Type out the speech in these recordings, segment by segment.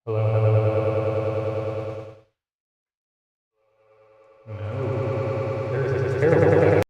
Hello, hello. No. There's a terrible.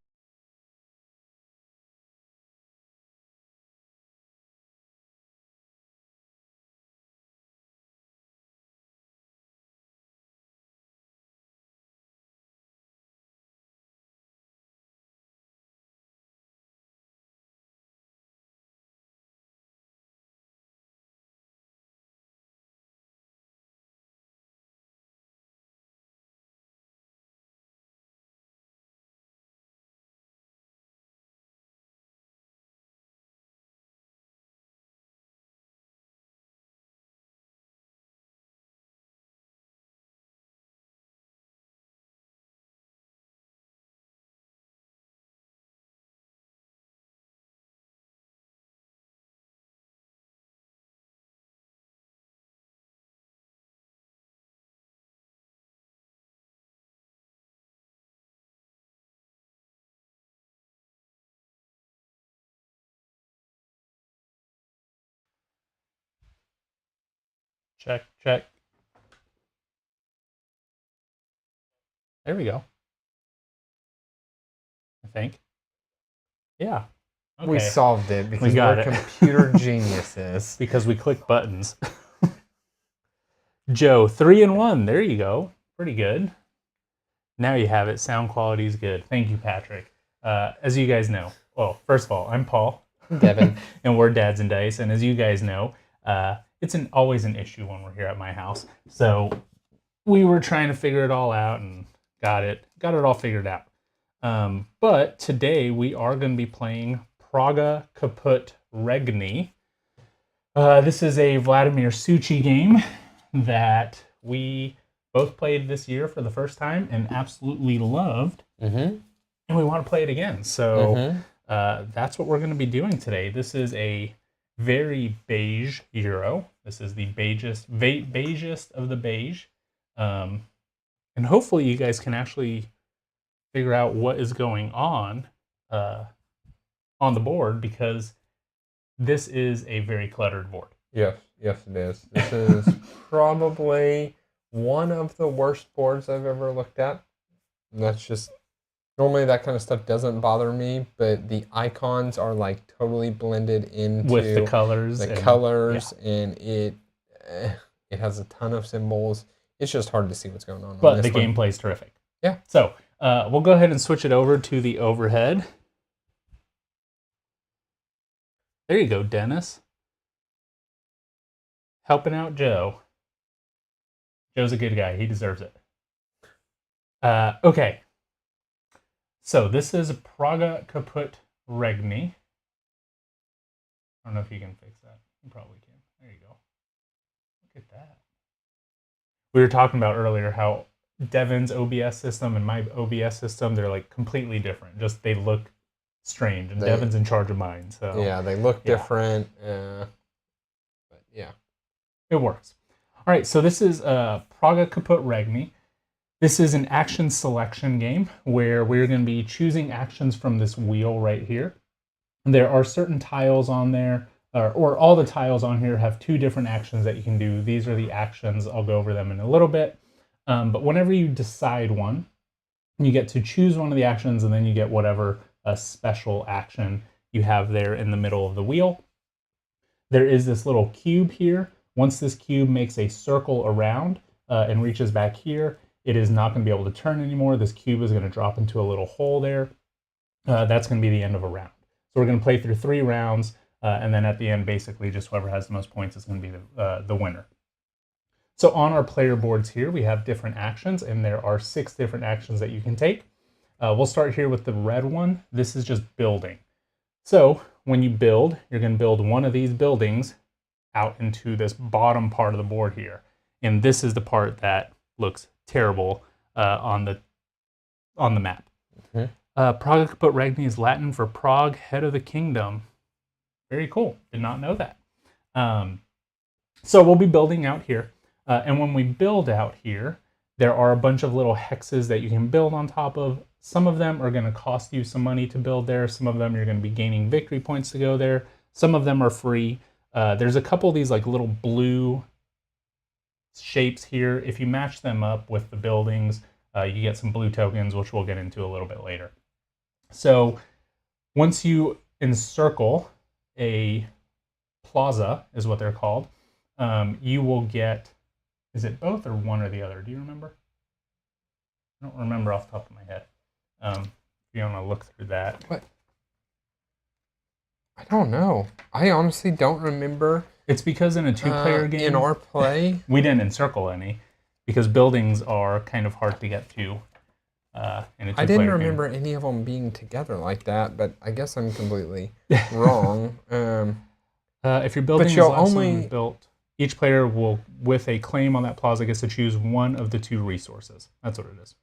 Check, check. There we go. I think. Yeah. Okay. We solved it because got we're it. computer geniuses. Because we click buttons. Joe, 3-1. There you go. Pretty good. Now you have it. Sound quality is good. Thank you, Patrick. As you guys know, well, first of all, I'm Paul. Devin. And we're Dads and Dice. And as you guys know, it's always an issue when we're here at my house. So we were trying to figure it all out and got it all figured out. But today we are going to be playing Praga Caput Regni. This is a Vladimir Suchy game that we both played this year for the first time and absolutely loved. And we want to play it again. So that's what we're going to be doing today. This is a very beige Euro. This is the beigest of the beige. And hopefully you guys can actually figure out what is going on the board, because this is a very cluttered board. Yes, it is. This is probably one of the worst boards I've ever looked at. And that's just, normally that kind of stuff doesn't bother me, but the icons are like totally blended into With the colors. And it has a ton of symbols. It's just hard to see what's going on. But the gameplay is terrific. Yeah. So we'll go ahead and switch it over to the overhead. There you go, Dennis. Helping out Joe. Joe's a good guy. He deserves it. Okay. So this is Praga Caput Regni. I don't know if you can fix that. You probably can. There you go. Look at that. We were talking about earlier how Devin's OBS system and my OBS system, they're like completely different. Just they look strange, and Devin's in charge of mine. So yeah, they look different. But yeah, it works. All right, so this is Praga Caput Regni. This is an action selection game where we're going to be choosing actions from this wheel right here. There are certain tiles on there, or all the tiles on here have two different actions that you can do. These are the actions. I'll go over them in a little bit. But whenever you decide one, you get to choose one of the actions, and then you get whatever special action you have there in the middle of the wheel. There is this little cube here. Once this cube makes a circle around and reaches back here, it is not going to be able to turn anymore. This cube is going to drop into a little hole there. That's going to be the end of a round. So we're going to play through 3 rounds. and then at the end, basically, just whoever has the most points is going to be the winner. So on our player boards here, we have different actions, and there are 6 different actions that you can take. We'll start here with the red one. This is just building. So when you build, you're going to build one of these buildings out into this bottom part of the board here. And this is the part that looks terrible on the map. Praga Caput Regni is Latin for Prague, head of the kingdom. Very cool. Did not know that. So we'll be building out here. And when we build out here, there are a bunch of little hexes that you can build on top of. Some of them are going to cost you some money to build there. Some of them you're going to be gaining victory points to go there. Some of them are free. There's a couple of these like little blue shapes here. If you match them up with the buildings, you get some blue tokens, which we'll get into a little bit later. So once you encircle a plaza, is what they're called, you will get, is it both or one or the other? Do you remember? I don't remember off the top of my head. If you want to look through that. What? I don't know. I honestly don't remember. It's because in a 2-player game, in our play, we didn't encircle any because buildings are kind of hard to get to in a 2-player I didn't game. remember any of them being together like that, but I guess I'm completely wrong. If your building is you'll last only- one built, each player will, with a claim on that plaza, gets to choose one of the 2 resources. That's what it is.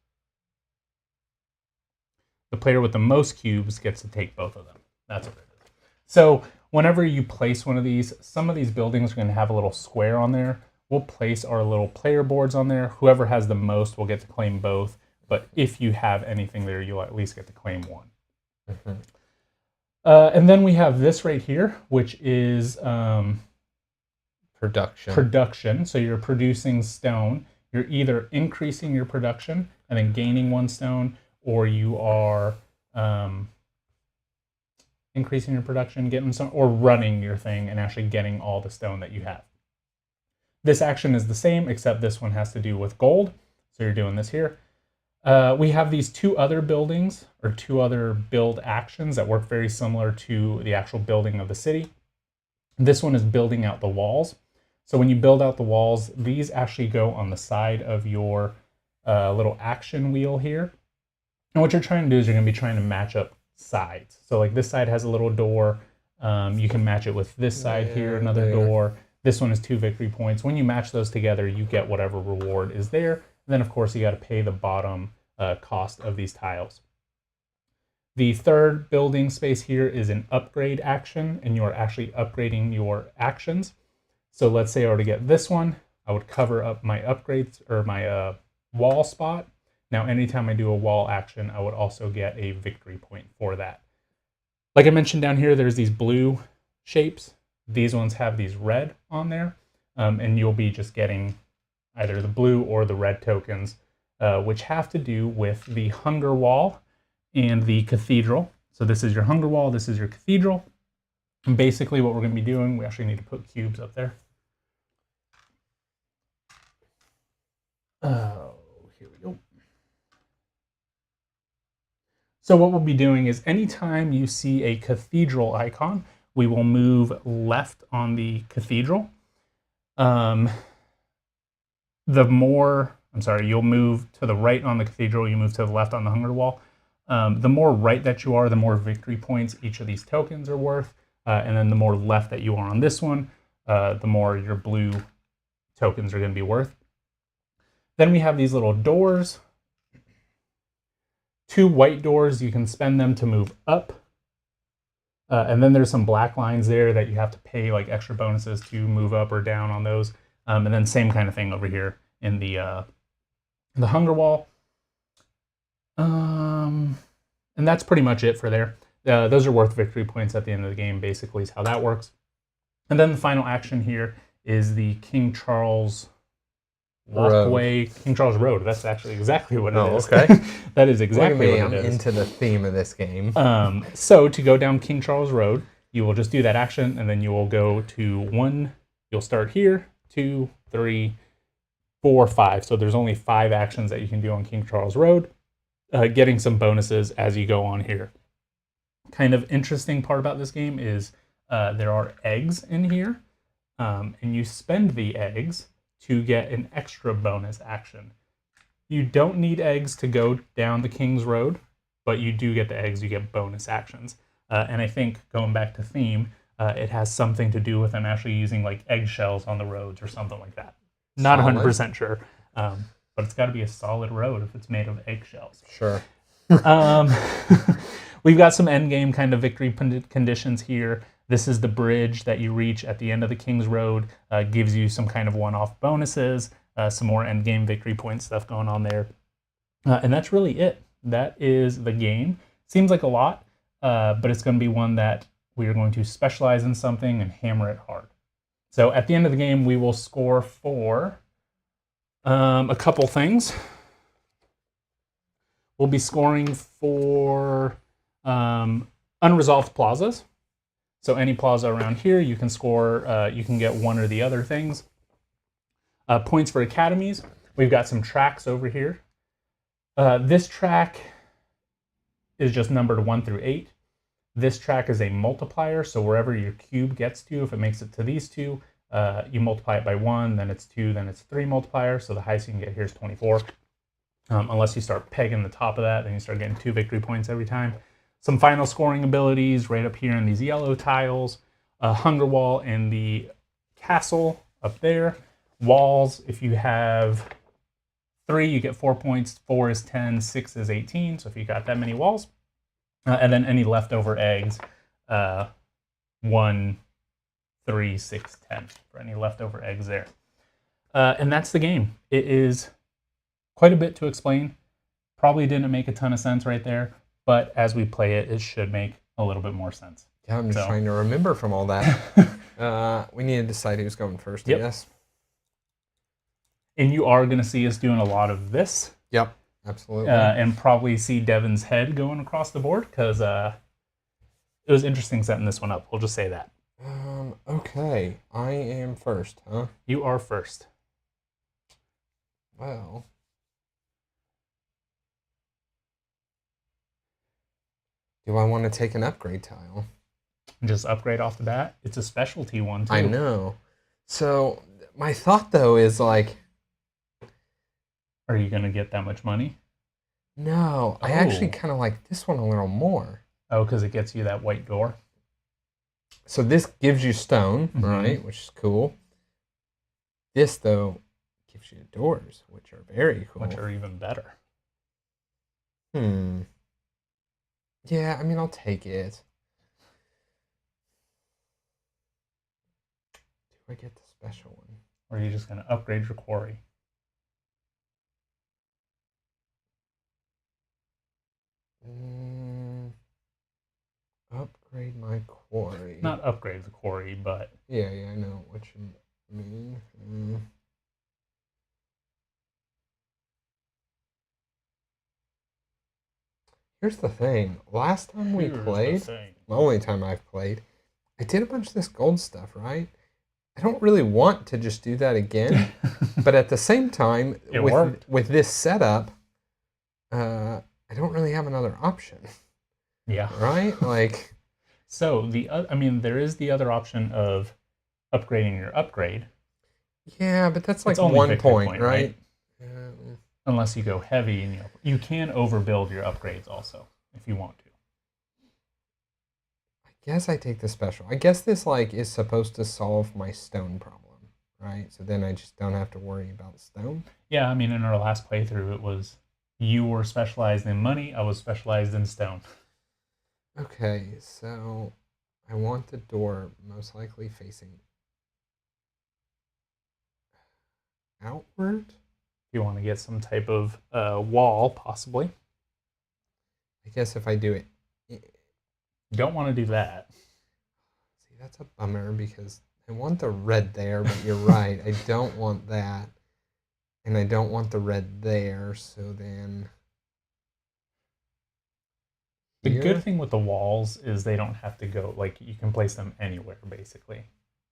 The player with the most cubes gets to take both of them. That's what it is. So whenever you place one of these, some of these buildings are going to have a little square on there. We'll place our little player boards on there. Whoever has the most will get to claim both. But if you have anything there, you'll at least get to claim one. And then we have this right here, which is production. So you're producing stone. You're either increasing your production and then gaining 1 stone, or you are increasing your production, getting some, or running your thing and actually getting all the stone that you have. This action is the same, except this one has to do with gold. So you're doing this here. We have these 2 other buildings, or 2 other build actions that work very similar to the actual building of the city. This one is building out the walls. So when you build out the walls, these actually go on the side of your little action wheel here. And what you're trying to do is you're going to be trying to match up sides. So like this side has a little door. You can match it with this side here, another door. This one is 2 victory points. When you match those together, you get whatever reward is there. And then, of course, you got to pay the bottom cost of these tiles. The third building space here is an upgrade action, and you're actually upgrading your actions. So let's say I were to get this one, I would cover up my upgrades or my wall spot. Now, anytime I do a wall action, I would also get a victory point for that. Like I mentioned down here, there's these blue shapes. These ones have these red on there, and you'll be just getting either the blue or the red tokens, which have to do with the hunger wall and the cathedral. So this is your hunger wall, this is your cathedral. And basically what we're going to be doing, we actually need to put cubes up there. Here we go. So what we'll be doing is anytime you see a cathedral icon, we will move left on the cathedral. You'll move to the right on the cathedral, you move to the left on the hunger wall. The more right that you are, the more victory points each of these tokens are worth. And then the more left that you are on this one, the more your blue tokens are going to be worth. Then we have these little doors. 2 white doors, you can spend them to move up. And then there's some black lines there that you have to pay like extra bonuses to move up or down on those. And then same kind of thing over here in the hunger wall. And that's pretty much it for there. Those are worth victory points at the end of the game, basically is how that works. And then the final action here is the King Charles Walkway, King Charles Road. That's actually exactly what it is. Okay. That is exactly what it is. I'm into the theme of this game. So to go down King Charles Road, you will just do that action, and then you will go to 1. You'll start here, 2, 3, 4, 5. So there's only 5 actions that you can do on King Charles Road, getting some bonuses as you go on here. Kind of interesting part about this game is there are eggs in here, and you spend the eggs to get an extra bonus action. You don't need eggs to go down the King's Road, but you do get the eggs, you get bonus actions. And I think, going back to theme, it has something to do with them actually using like eggshells on the roads or something like that. Not 100% sure, but it's got to be a solid road if it's made of eggshells. Sure. We've got some endgame kind of victory conditions here. This is the bridge that you reach at the end of the King's Road. Gives you some kind of one-off bonuses, some more endgame victory point stuff going on there. And that's really it. That is the game. Seems like a lot, but it's going to be one that we are going to specialize in something and hammer it hard. So at the end of the game, we will score for a couple things. We'll be scoring for unresolved plazas. So any plaza around here, you can score, you can get one or the other things. Points for academies. We've got some tracks over here. This track is just numbered 1 through 8. This track is a multiplier, so wherever your cube gets to, if it makes it to these two, you multiply it by 1, then it's 2, then it's 3 multiplier, so the highest you can get here is 24. Unless you start pegging the top of that, then you start getting 2 victory points every time. Some final scoring abilities right up here in these yellow tiles. Hunger wall in the castle up there. Walls, if you have 3, you get 4 points. 4 is 10, 6 is 18, so if you got that many walls. And then any leftover eggs, 1, 3, 6, 10 for any leftover eggs there. And that's the game. It is quite a bit to explain. Probably didn't make a ton of sense right there, but as we play it, it should make a little bit more sense. Yeah, I'm just trying to remember from all that. We need to decide who's going first, Yep. I guess. And you are going to see us doing a lot of this. Yep, absolutely. And probably see Devin's head going across the board, because it was interesting setting this one up. We'll just say that. Okay, I am first, huh? You are first. Well, do I want to take an upgrade tile? Just upgrade off the bat. It's a specialty one, too. I know. So, my thought, though, is like... Are you going to get that much money? No, I actually kind of like this one a little more. Oh, because it gets you that white door? So this gives you stone, right, which is cool. This, though, gives you doors, which are very cool. Which are even better. Yeah, I mean, I'll take it. Do I get the special one? Or are you just going to upgrade your quarry? Upgrade my quarry. Not upgrade the quarry, but... Yeah, I know what you mean. Here's the thing. Last time we played, the only time I've played, I did a bunch of this gold stuff, right? I don't really want to just do that again. But at the same time, with this setup, I don't really have another option. Yeah. Right? Like... So, there is the other option of upgrading your upgrade. Yeah, but that's like 1 point, right? Unless you go heavy. And you can overbuild your upgrades also, if you want to. I guess I take the special. I guess this is supposed to solve my stone problem, right? So then I just don't have to worry about stone. Yeah, in our last playthrough, it was you were specialized in money, I was specialized in stone. Okay, so I want the door most likely facing outward. You want to get some type of wall, possibly. I guess if I do it... You don't want to do that. See, that's a bummer because I want the red there, but you're right. I don't want that. And I don't want the red there, so then... The good thing with the walls is they don't have to go, you can place them anywhere, basically.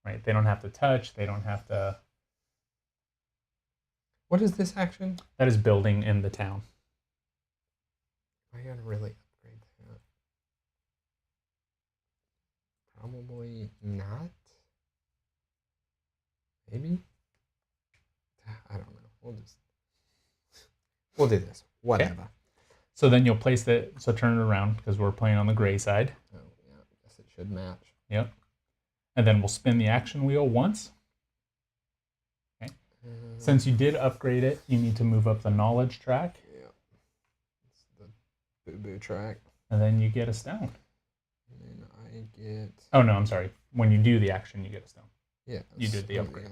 Right? They don't have to touch, they don't have to... What is this action? That is building in the town. I gotta really upgrade that. Probably not. Maybe? I don't know. We'll do this. Whatever. So then you'll place it, so turn it around because we're playing on the gray side. Oh, yeah. I guess it should match. Yep. And then we'll spin the action wheel once. Okay. Since you did upgrade it, you need to move up the knowledge track. Yeah. It's the boo-boo track. And then you get a stone. And I get... Oh, no, I'm sorry. When you do the action, you get a stone. Yeah. You did the upgrade.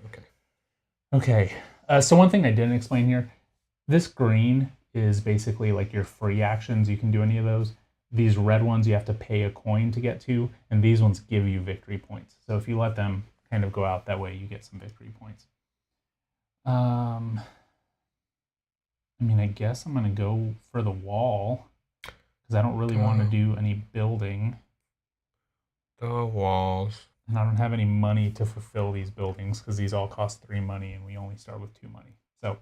Okay. Okay. So one thing I didn't explain here, this green is basically like your free actions. You can do any of those. These red ones you have to pay a coin to get to, and these ones give you victory points. So if you let them kind of go out that way, you get some victory points. I mean, I guess I'm going to go for the wall because I don't really want to do any building. The walls. And I don't have any money to fulfill these buildings because these all cost 3 money and we only start with 2 money. So,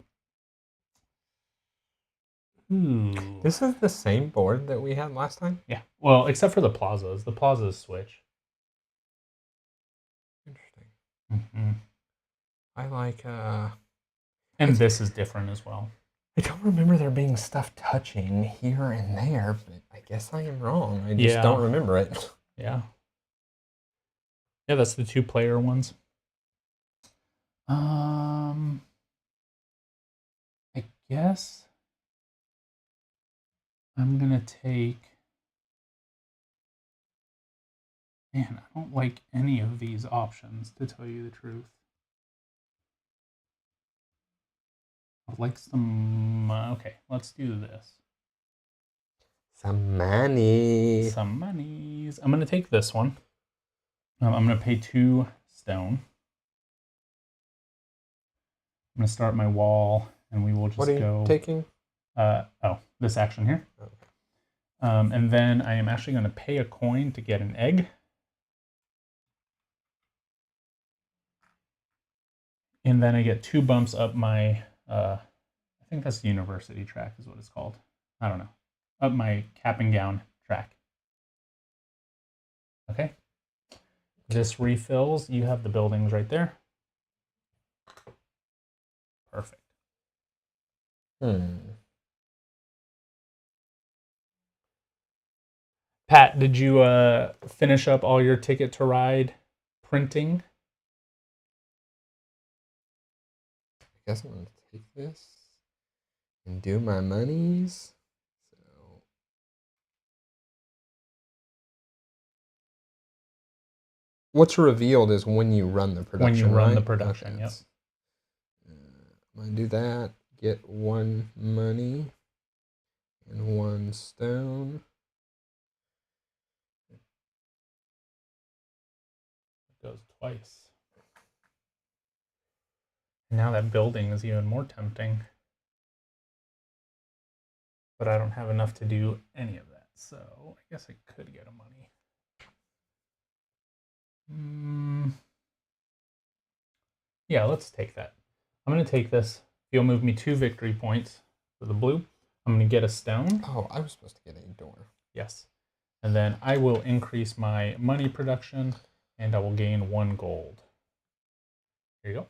this is the same board that we had last time? Yeah. Well, except for the plazas. The plazas switch. Interesting. Mm-hmm. I like... And this is different as well. I don't remember there being stuff touching here and there, but I guess I am wrong. I just don't remember it. Yeah. Yeah, that's the 2-player ones. I guess I'm gonna take... Man, I don't like any of these options, to tell you the truth. I'd like some... okay, let's do this. Some money. Some monies. I'm gonna take this one. I'm gonna pay 2 stone. I'm gonna start my wall, and we will just go... What are you taking? This action here. Okay. And then I am actually gonna pay a coin to get an egg. And then I get 2 bumps up my, I think that's the university track is what it's called. I don't know. Up my cap and gown track. Okay. This refills. You have the buildings right there. Perfect. Pat, did you finish up all your Ticket to Ride printing? I guess I'm going to take this and do my monies. So what's revealed is when you run the production. When you run right? the production, okay. Yep. I'm going to do that. Get 1 money and 1 stone. It goes twice. Now that building is even more tempting. But I don't have enough to do any of that, so I guess I could get a money. Yeah, let's take that. I'm going to take this. You'll move me 2 victory points for the blue. I'm going to get a stone. Oh, I was supposed to get a door. Yes. And then I will increase my money production, and I will gain 1 gold. Here you go.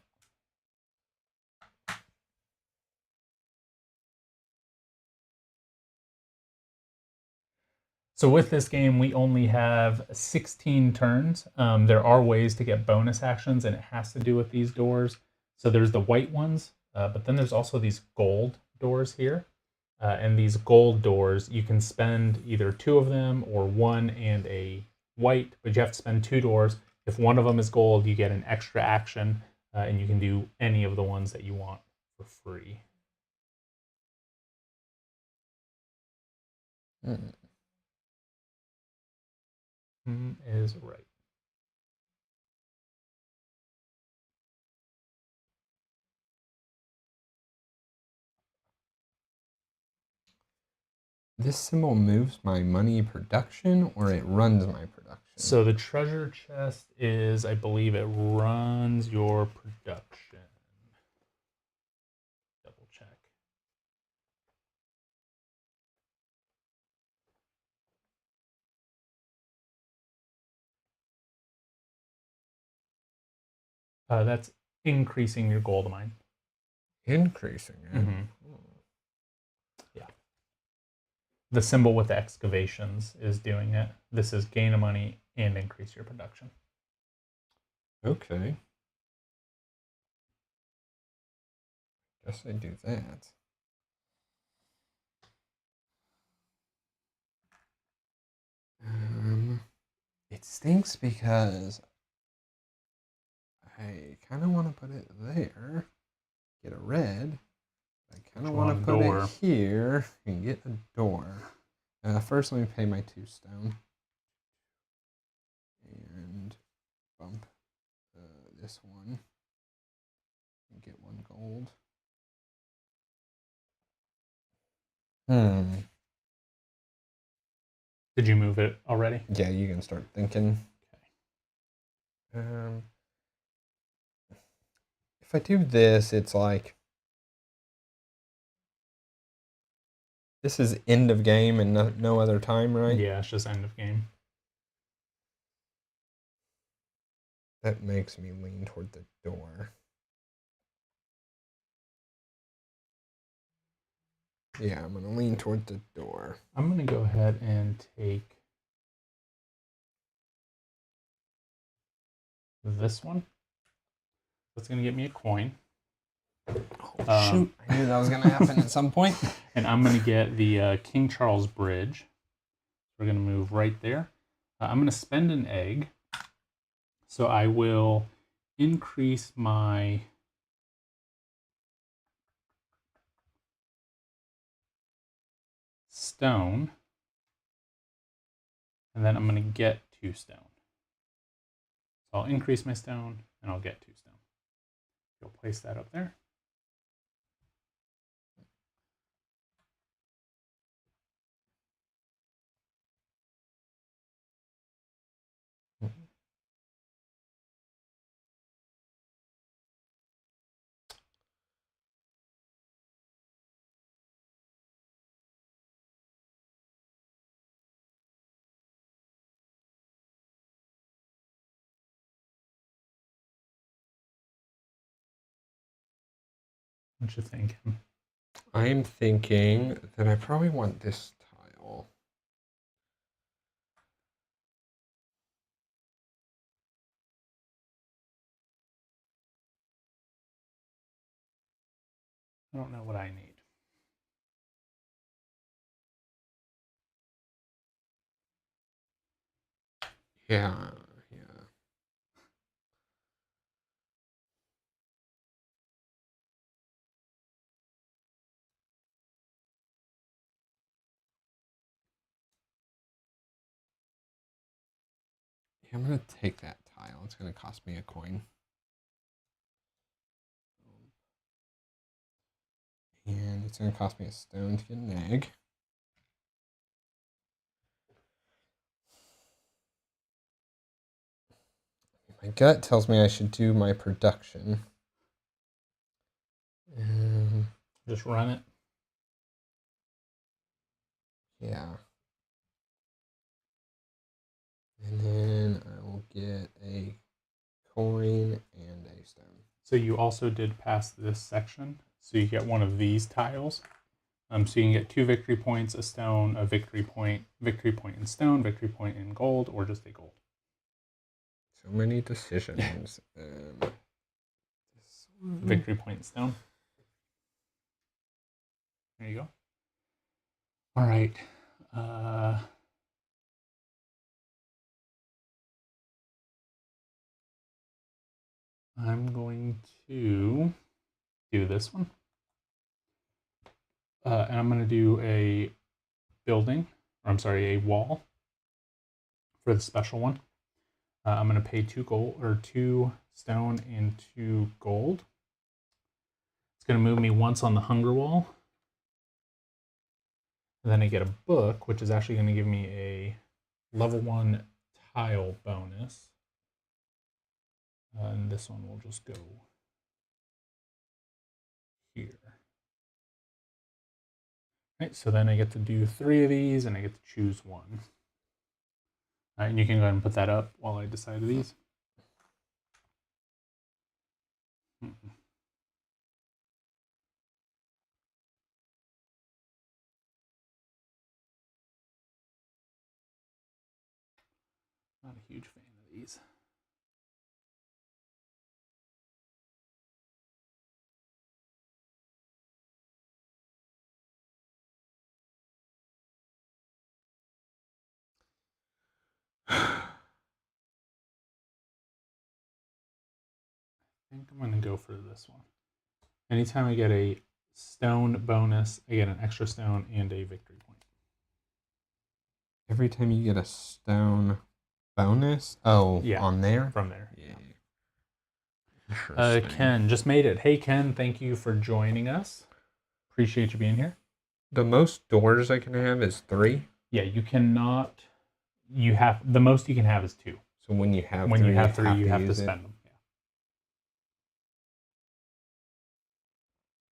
So with this game, we only have 16 turns. There are ways to get bonus actions, and it has to do with these doors. So there's the white ones, but then there's also these gold doors here. And these gold doors, you can spend either 2 of them or 1 and a white, but you have to spend 2 doors. If one of them is gold, you get an extra action, and you can do any of the ones that you want for free. Is right. This symbol moves my money production, or it runs my production? So the treasure chest is, I believe it runs your production. Double check. That's increasing your gold mine. Increasing it. Mm-hmm. Yeah. The symbol with the excavations is doing it. This is gain a money and increase your production. Okay. Guess I do that. It stinks because I kind of want to put it there, get a red. I kind of want to put it here and get a door. First, let me pay my 2 stone and bump this one and get 1 gold. Did you move it already? Yeah, you can start thinking. Okay. If I do this, it's like this is end of game and no other time, right? Yeah, it's just end of game. That makes me lean toward the door. Yeah, I'm going to lean toward the door. I'm going to go ahead and take this one. That's going to get me a coin. Oh, shoot. I knew that was going to happen at some point. And I'm going to get the King Charles Bridge. We're going to move right there. I'm going to spend an egg. So I will increase my stone. And then I'm going to get 2 stone. So I'll increase my stone and I'll get 2 stone. You'll place that up there. What you thinking? I'm thinking that I probably want this tile. I don't know what I need. Yeah. I'm going to take that tile. It's going to cost me a coin. And it's going to cost me a stone to get an egg. My gut tells me I should do my production. Just run it. Yeah. And then I will get a coin and a stone. So you also did pass this section. So you get one of these tiles. So you can get 2 victory points, a stone, a victory point in stone, victory point in gold, or just a gold. So many decisions. Victory point in stone. There you go. All right. I'm going to do this one. And I'm going to do a building, or I'm sorry, a wall for the special one. I'm going to pay 2 gold, or 2 stone and 2 gold. It's going to move me once on the hunger wall. And then I get a book, which is actually going to give me a level 1 tile bonus. And this one will just go here. Right, so then I get to do 3 of these, and I get to choose 1. And you can go ahead and put that up while I decide these. Mm-mm. Not a huge fan of these. I think I'm going to go for this one. Anytime I get a stone bonus, I get an extra stone and a victory point. Every time you get a stone bonus? Oh, Yeah, on there? from there. Yeah. Ken just made it. Hey, Ken, thank you for joining us. Appreciate you being here. The most doors I can have is 3. Yeah, you cannot. You have the most you can have is 2. So when you have When 3, you have 3, you have to use it. spend them.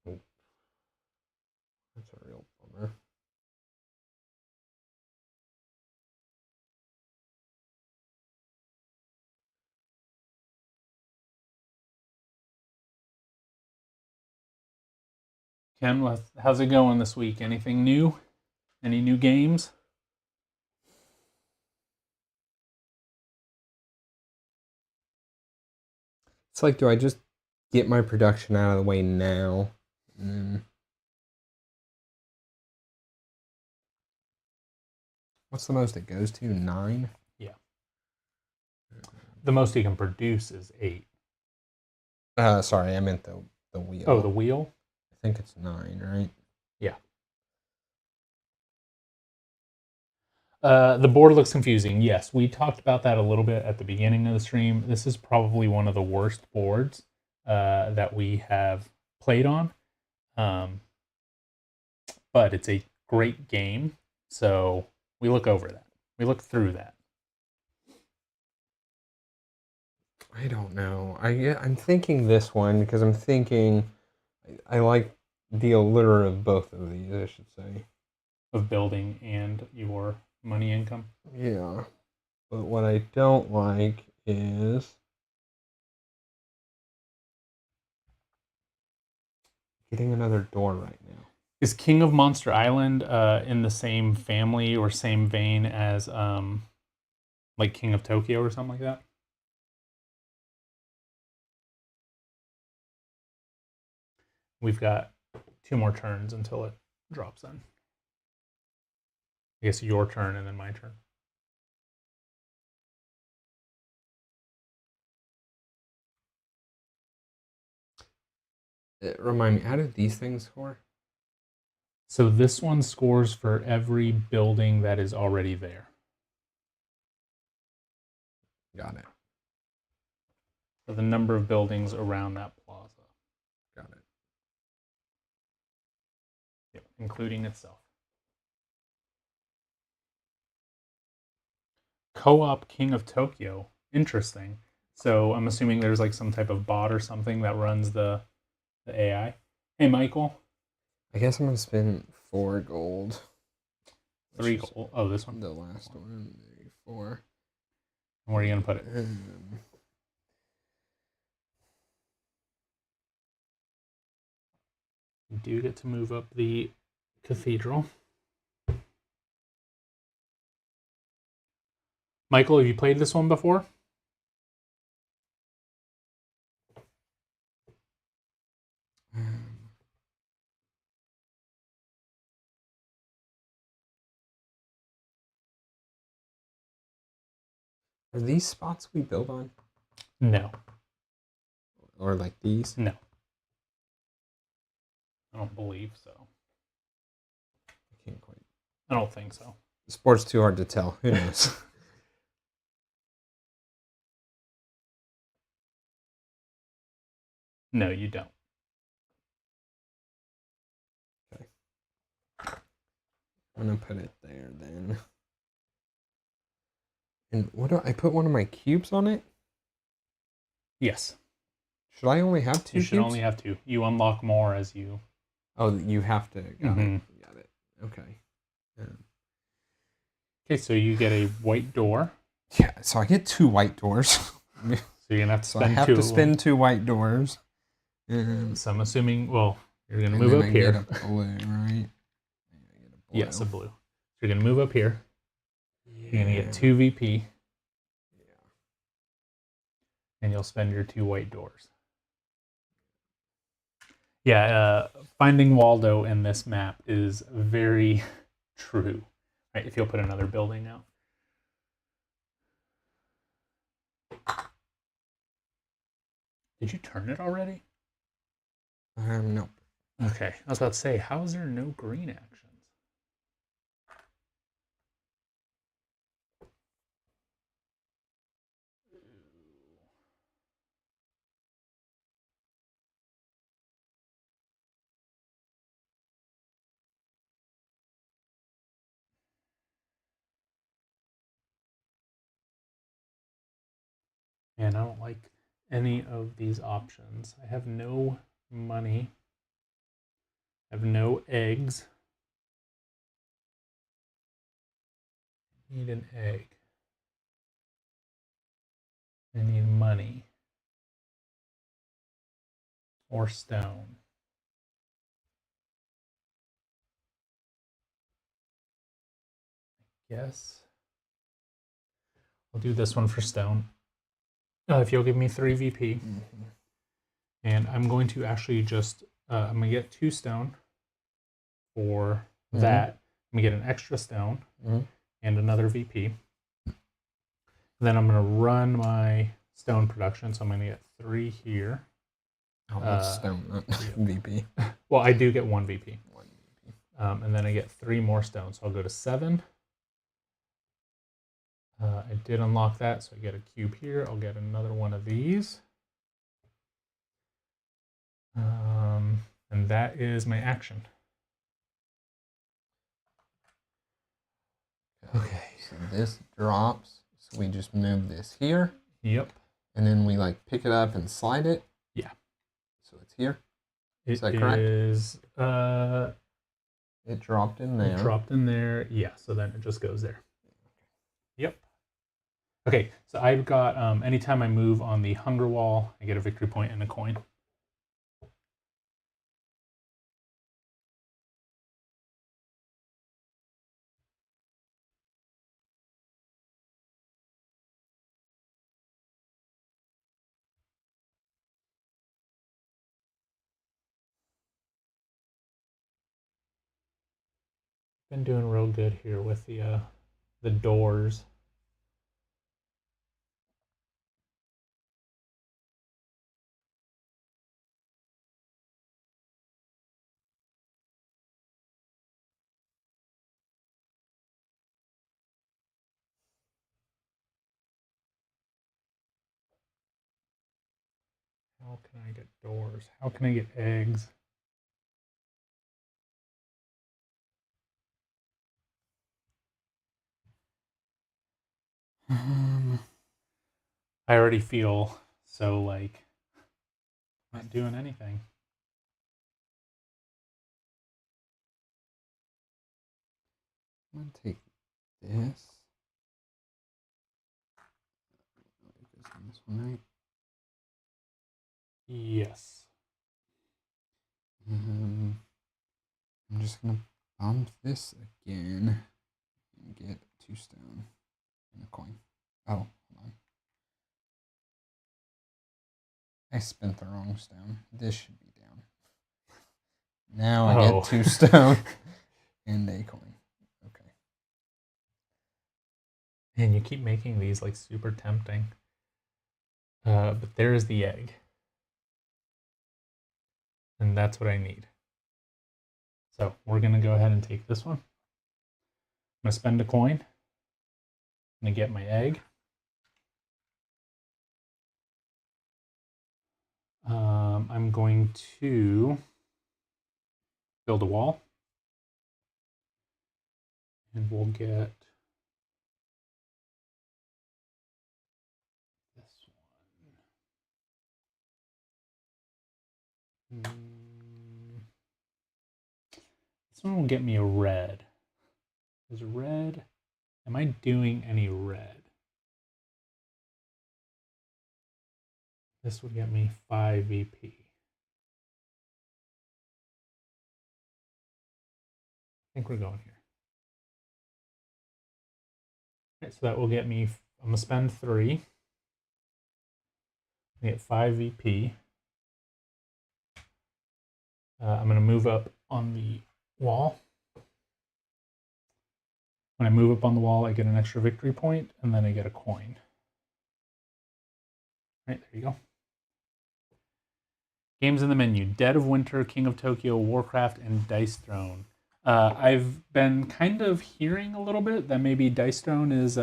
Yeah. Oh. That's a real bummer. Ken, how's it going this week? Anything new? Any new games? It's like, do I just get my production out of the way now? What's the most it goes to? 9? Yeah. The most you can produce is 8. Sorry, I meant the wheel. Oh, the wheel? I think it's 9, right? Yeah. The board looks confusing. Yes, we talked about that a little bit at the beginning of the stream. This is probably one of the worst boards that we have played on. But it's a great game, so we look over that. We look through that. I don't know. I'm thinking this one because I'm thinking I like the allure of both of these, I should say. Of building and your money income. Yeah. But what I don't like is getting another door right now. Is King of Monster Island in the same family or same vein as like King of Tokyo or something like that? We've got 2 more turns until it drops in. I guess your turn and then my turn. Remind me, how did these things score? So this one scores for every building that is already there. Got it. So the number of buildings around that plaza. Got it. Yep, including itself. Co-op King of Tokyo. Interesting. So I'm assuming there's like some type of bot or something that runs the AI. Hey, Michael. I guess I'm going to spend 4 gold. 3 gold. Oh, this one? The last one. 4. Where are you going to put it? You do get to move up the cathedral. Michael, have you played this one before? Are these spots we build on? No. Or like these? No. I don't believe so. I can't quite. I don't think so. The sport's too hard to tell. Who knows? No, you don't. Okay. I'm going to put it there then. And what do I put one of my cubes on it? Yes. Should I only have 2 You should cubes? only have 2. You unlock more as you... Oh, you have to. Got it. Got it. Okay. Okay, so you get a white door. Yeah, so I get 2 white doors. So you're going to have to So spend I have 2 to of them. spend 2 white doors. So I'm assuming, well, you're going to and move then up I here. get a blue, right? Yes, a blue. So you're going to move up here. Yeah. You're going to get 2 VP. Yeah. And you'll spend your 2 white doors. Yeah, finding Waldo in this map is very true. Right, if you'll put another building out. Did you turn it already? No. Okay, I was about to say, how is there no green actions? And I don't like any of these options. I have no money. I have no eggs. I need an egg. I need money. Or stone. Yes. I'll do this one for stone. If you'll give me 3 VP. Mm-hmm. And I'm going to actually just, I'm going to get 2 stone for that. I'm going to get an extra stone and another VP. Then I'm going to run my stone production. So I'm going to get 3 here. Oh, that's stone, not VP. Well, I do get 1 VP. 1 VP. And then I get 3 more stones. So I'll go to 7. I did unlock that, so I get a cube here. I'll get another one of these. And that is my action. Okay, so this drops. So we just move this here. Yep. And then we like pick it up and slide it. Yeah. So it's here. Is that correct? It dropped in there. It dropped in there. Yeah, so then it just goes there. Yep. Okay, so I've got, anytime I move on the hunger wall, I get a victory point and a coin. Been doing real good here with the doors. How can I get doors? How can I get eggs? I already feel so like not doing anything. I'm gonna take this. This one, right? Yes. I'm just gonna bump this again and get 2 stone and a coin. Oh, hold on. I spent the wrong stone. This should be down. Now I get 2 stone and a coin. Okay. And you keep making these like super tempting. But there's the egg. And that's what I need. So we're going to go ahead and take this one. I'm going to spend a coin. I'm going to get my egg. I'm going to build a wall. And we'll get this one. This one will get me a red. Is red? Am I doing any red? This would get me 5 VP. think we're going here. All right, so that will get me, I'm going to spend 3. I get 5 VP. I'm going to move up on the wall. When I move up on the wall, I get an extra victory point, and then I get a coin. Right, there you go. Games in the menu: Dead of Winter, King of Tokyo, Warcraft, and Dice Throne. I've been kind of hearing a little bit that maybe Dice Throne is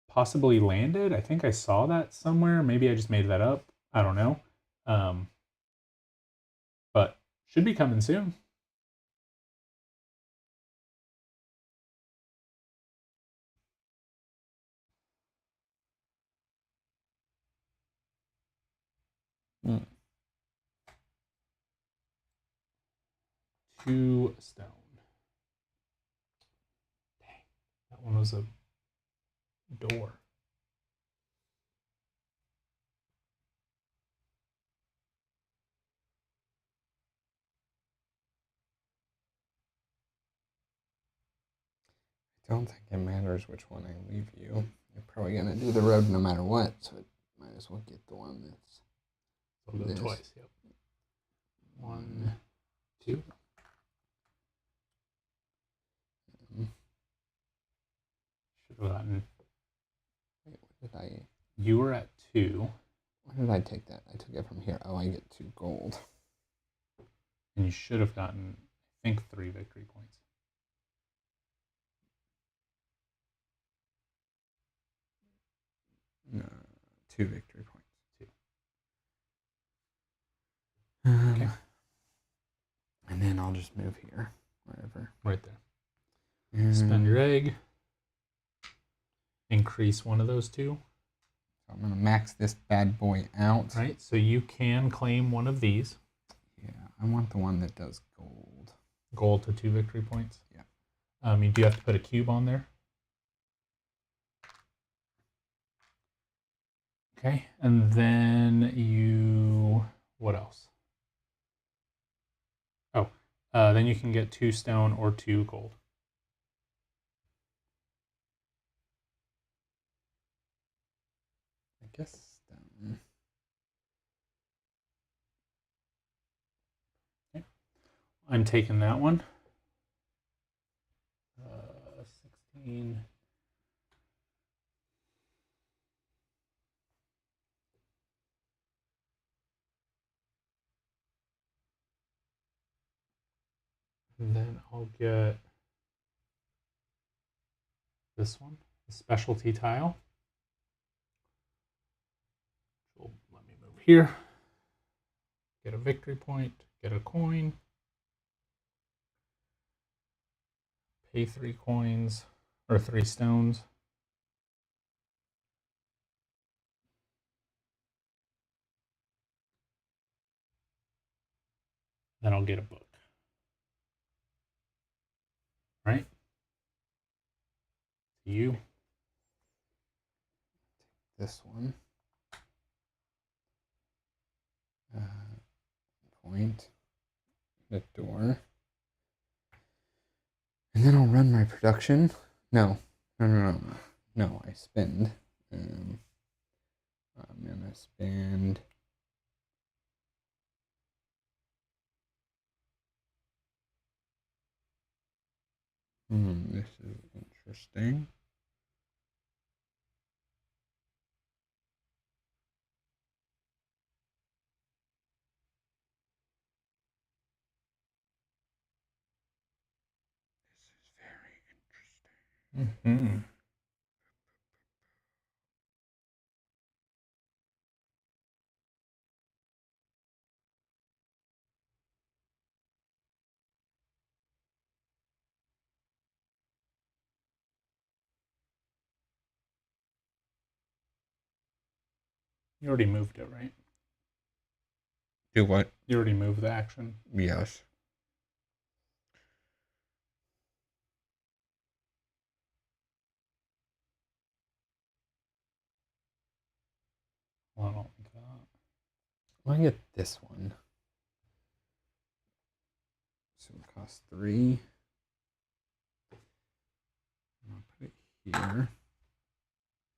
possibly landed. I think I saw that somewhere. Maybe I just made that up. I don't know. But should be coming soon. Hmm. 2 stone. Dang, that one was a door. I don't think it matters which one I leave you. You're probably gonna do the road no matter what, so it might as well get the one that's. So we'll go twice. Yep. 1, 2. Should have gotten. Wait, what did I? You were at 2. Why did I take that? I took it from here. Oh, I get 2 gold. And you should have gotten, I think, 3 victory points. No, 2 victory points. 2. Okay. And then I'll just move here, wherever. Right there. Spend your egg. Increase one of those 2. So I'm gonna max this bad boy out. Right, so you can claim one of these. Yeah, I want the one that does gold. Gold to 2 victory points. Yeah. You do have to put a cube on there. Okay, and then you, what else? Oh, then you can get 2 stone or 2 gold. I guess stone. Okay. I'm taking that one. 16. And then I'll get this one, the specialty tile. So let me move here. Get a victory point, get a coin. Pay 3 coins, or 3 stones. Then I'll get a book. Right? You. This one. Point. The door. And then I'll run my production. No, I spend. I'm gonna spend. This is interesting. This is very interesting. Mm-hmm. You already moved it, right? Do what? You already moved the action. Yes. Well, I don't think that. Well, I get this one. So it costs 3. here.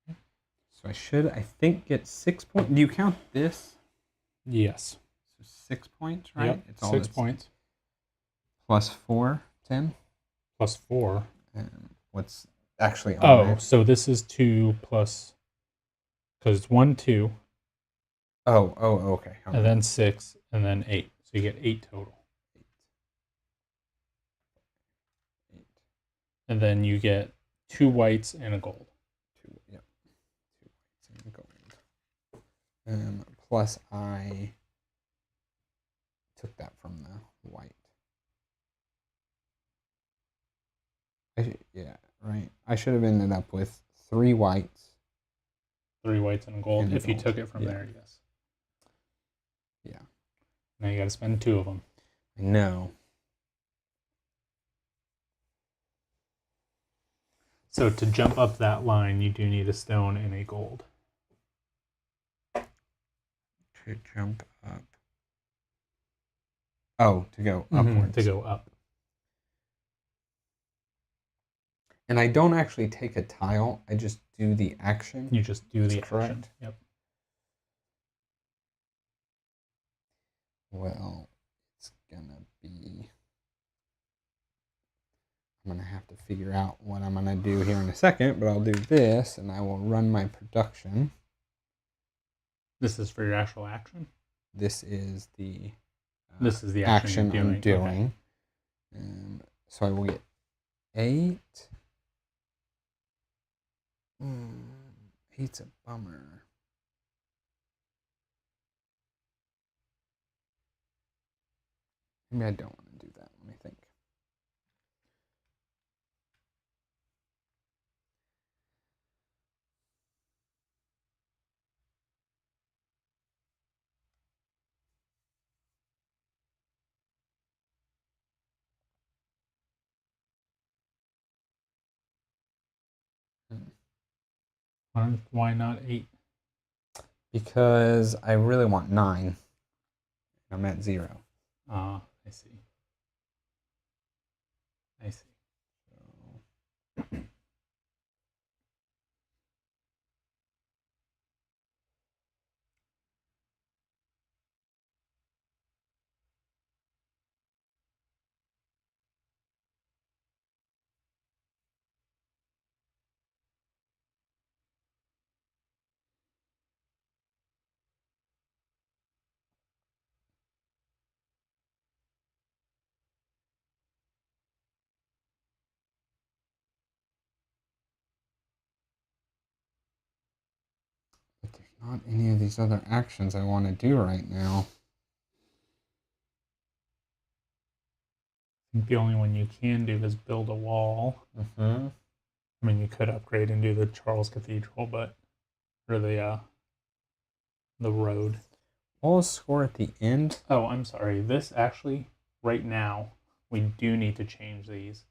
So I should, I think, get 6 points. Do you count this? Yes. So 6 points, right? Yep. It's all 6 that's points. plus 4, 10. Plus 4. What's actually on Oh, there? so this is 2 plus, because it's 1, 2, Oh, okay. and then 6, and then 8. So you get 8 total. 8. And then you get 2 whites and a gold. 2, yep. 2 whites and gold. Plus I took that from the white. Yeah, right. I should have ended up with 3 whites. 3 whites and a gold. And a If you gold. took it from Yeah. there, yes. Yeah. Now you got to spend 2 of them. I know. So to jump up that line, you do need a stone and a gold. To jump up. Oh, to go upwards. To go up. And I don't actually take a tile. I just do the action. You just do the correct. action. Yep. Well, it's gonna be. I'm gonna have to figure out what I'm gonna do here in a second, but I'll do this, and I will run my production. This is for your actual action? This is the. This is the action you're I'm doing. Okay. So I will get 8. 8's a bummer. Maybe I don't want to do that. Let me think. Why not 8? Because I really want 9. I'm at 0. I see. I see. But there's not any of these other actions I want to do right now. I think the only one you can do is build a wall. Mm-hmm. I mean, you could upgrade and do the Charles Cathedral, but or the road. What was score at the end? Oh, I'm sorry. This actually, right now, we do need to change these.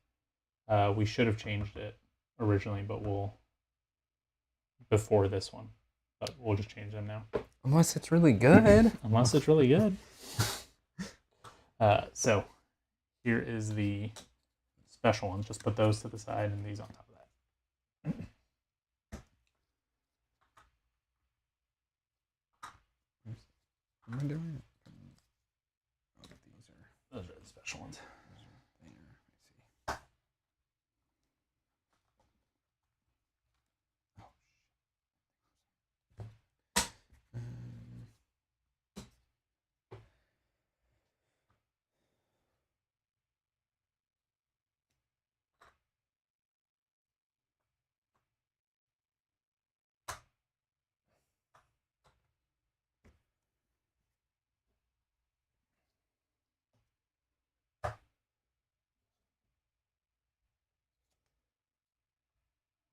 We should have changed it originally, but we'll before this one. But we'll just change them now. Unless it's really good. Unless it's really good. So here is the special ones. Just put those to the side and these on top of that. What am I doing? Oh, Those are the special ones.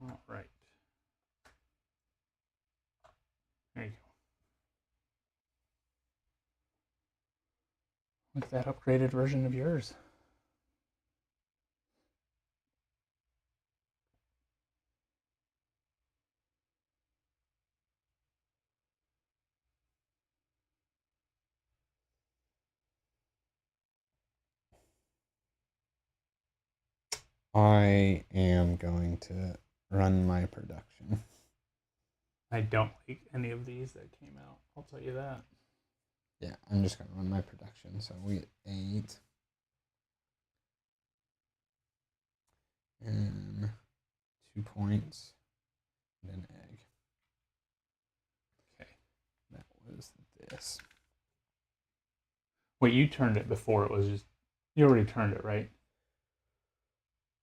All right. There you go. Look at that upgraded version of yours. I am going to run my production. I don't like any of these that came out. I'll tell you that. Yeah, I'm just gonna run my production. So we get 8. And 2 points. And an egg. Okay. That was this. Wait, you turned it before it was just. You already turned it, right?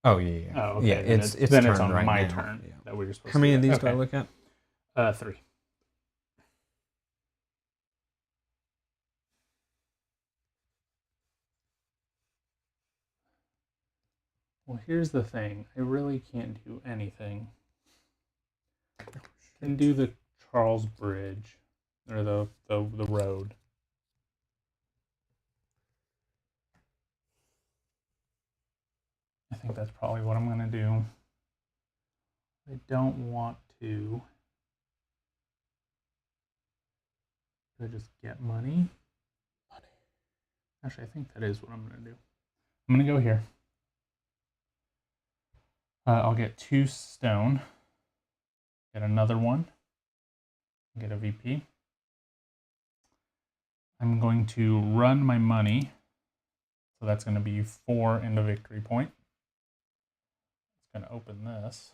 Oh yeah. Oh, okay. Yeah, Then it's then it's turned on right my now. turn Yeah. that we're supposed How to many do of that. these do I Okay. look at? 3. Well, here's the thing. I really can't do anything. I can do the Charles Bridge or the road. I think that's probably what I'm gonna do. I don't want to. Do I just get money? Actually, I think that is what I'm gonna do. I'm gonna go here. I'll get 2 stone. Get another one. Get a VP. I'm going to run my money. So that's going to be 4 into victory point. It's going to open this.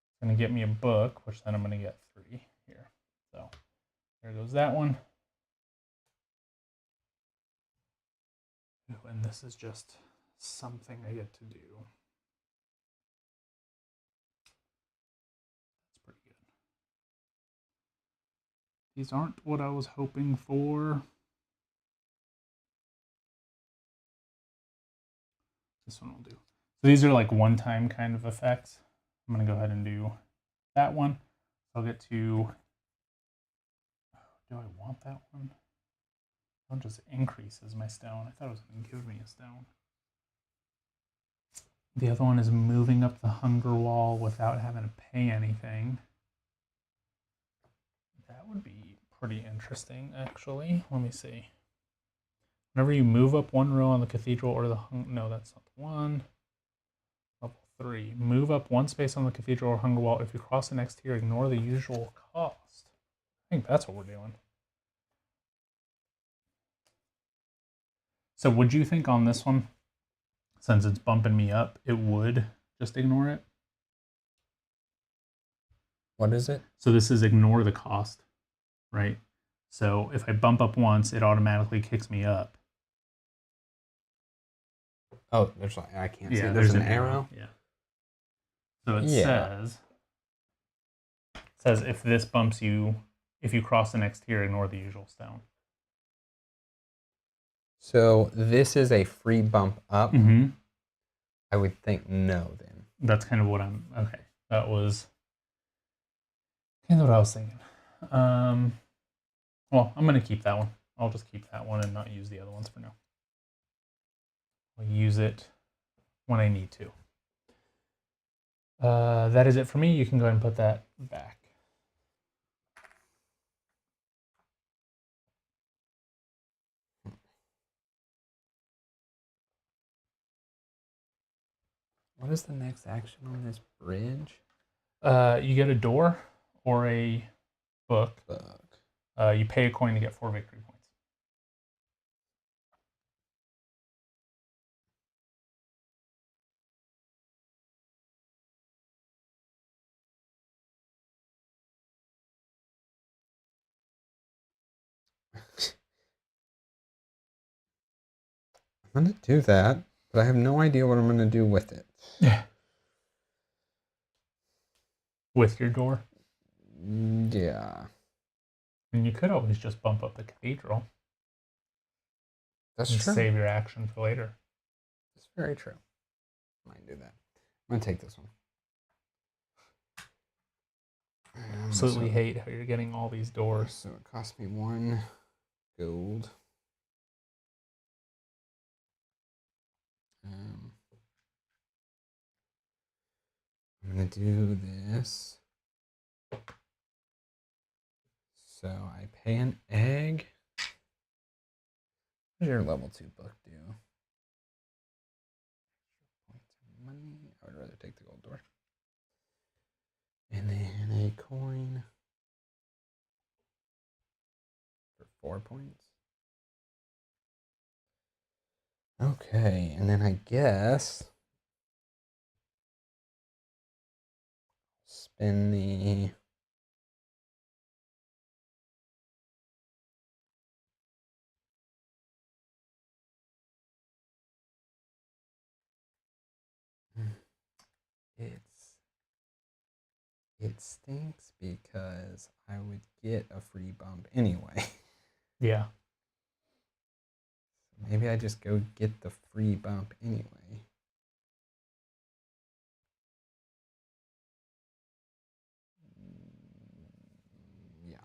It's going to get me a book, which then I'm going to get 3 here. So there goes that one. Ooh, and this is just something I get to do. That's pretty good. These aren't what I was hoping for. This one will do. So these are like one-time kind of effects. I'm going to go ahead and do that one. I'll get to... Do I want that one? That just increases my stone. I thought it was going to give me a stone. The other one is moving up the hunger wall without having to pay anything. That would be pretty interesting, actually. Let me see. Whenever you move up 1 row on the cathedral or the no, that's not the one. Level 3. Move up 1 space on the cathedral or hunger wall. If you cross the next tier, ignore the usual cost. I think that's what we're doing. So would you think on this one, since it's bumping me up, it would just ignore it? What is it? So this is ignore the cost, right? So if I bump up once, it automatically kicks me up. Oh, there's like I can't see. Yeah, There's an arrow. Yeah. So it says if this bumps you, if you cross the next tier, ignore the usual stone. So this is a free bump up. Mm-hmm. I would think no then. That's kind of what I'm. Okay, that was kind of what I was thinking. Well, I'm gonna keep that one. I'll just keep that one and not use the other ones for now. I'll use it when I need to. That is it for me. You can go ahead and put that back. What is the next action on this bridge? You get a door or a book. Book. You pay a coin to get 4 victory points. I'm gonna do that, but I have no idea what I'm gonna do with it. With your door. Yeah. And you could always just bump up the cathedral. That's and true. Save your action for later. That's very true. I might do that. I'm gonna take this one. Absolutely hate how you're getting all these doors. So it cost me 1 gold. I'm gonna do this. So I pay an egg. What does your level 2 book do? Money. I would rather take the gold door. coin for 4 points. Okay, and then I guess spin the it stinks because I would get a free bump anyway. Yeah. Maybe I just go get the free bump anyway. Yeah.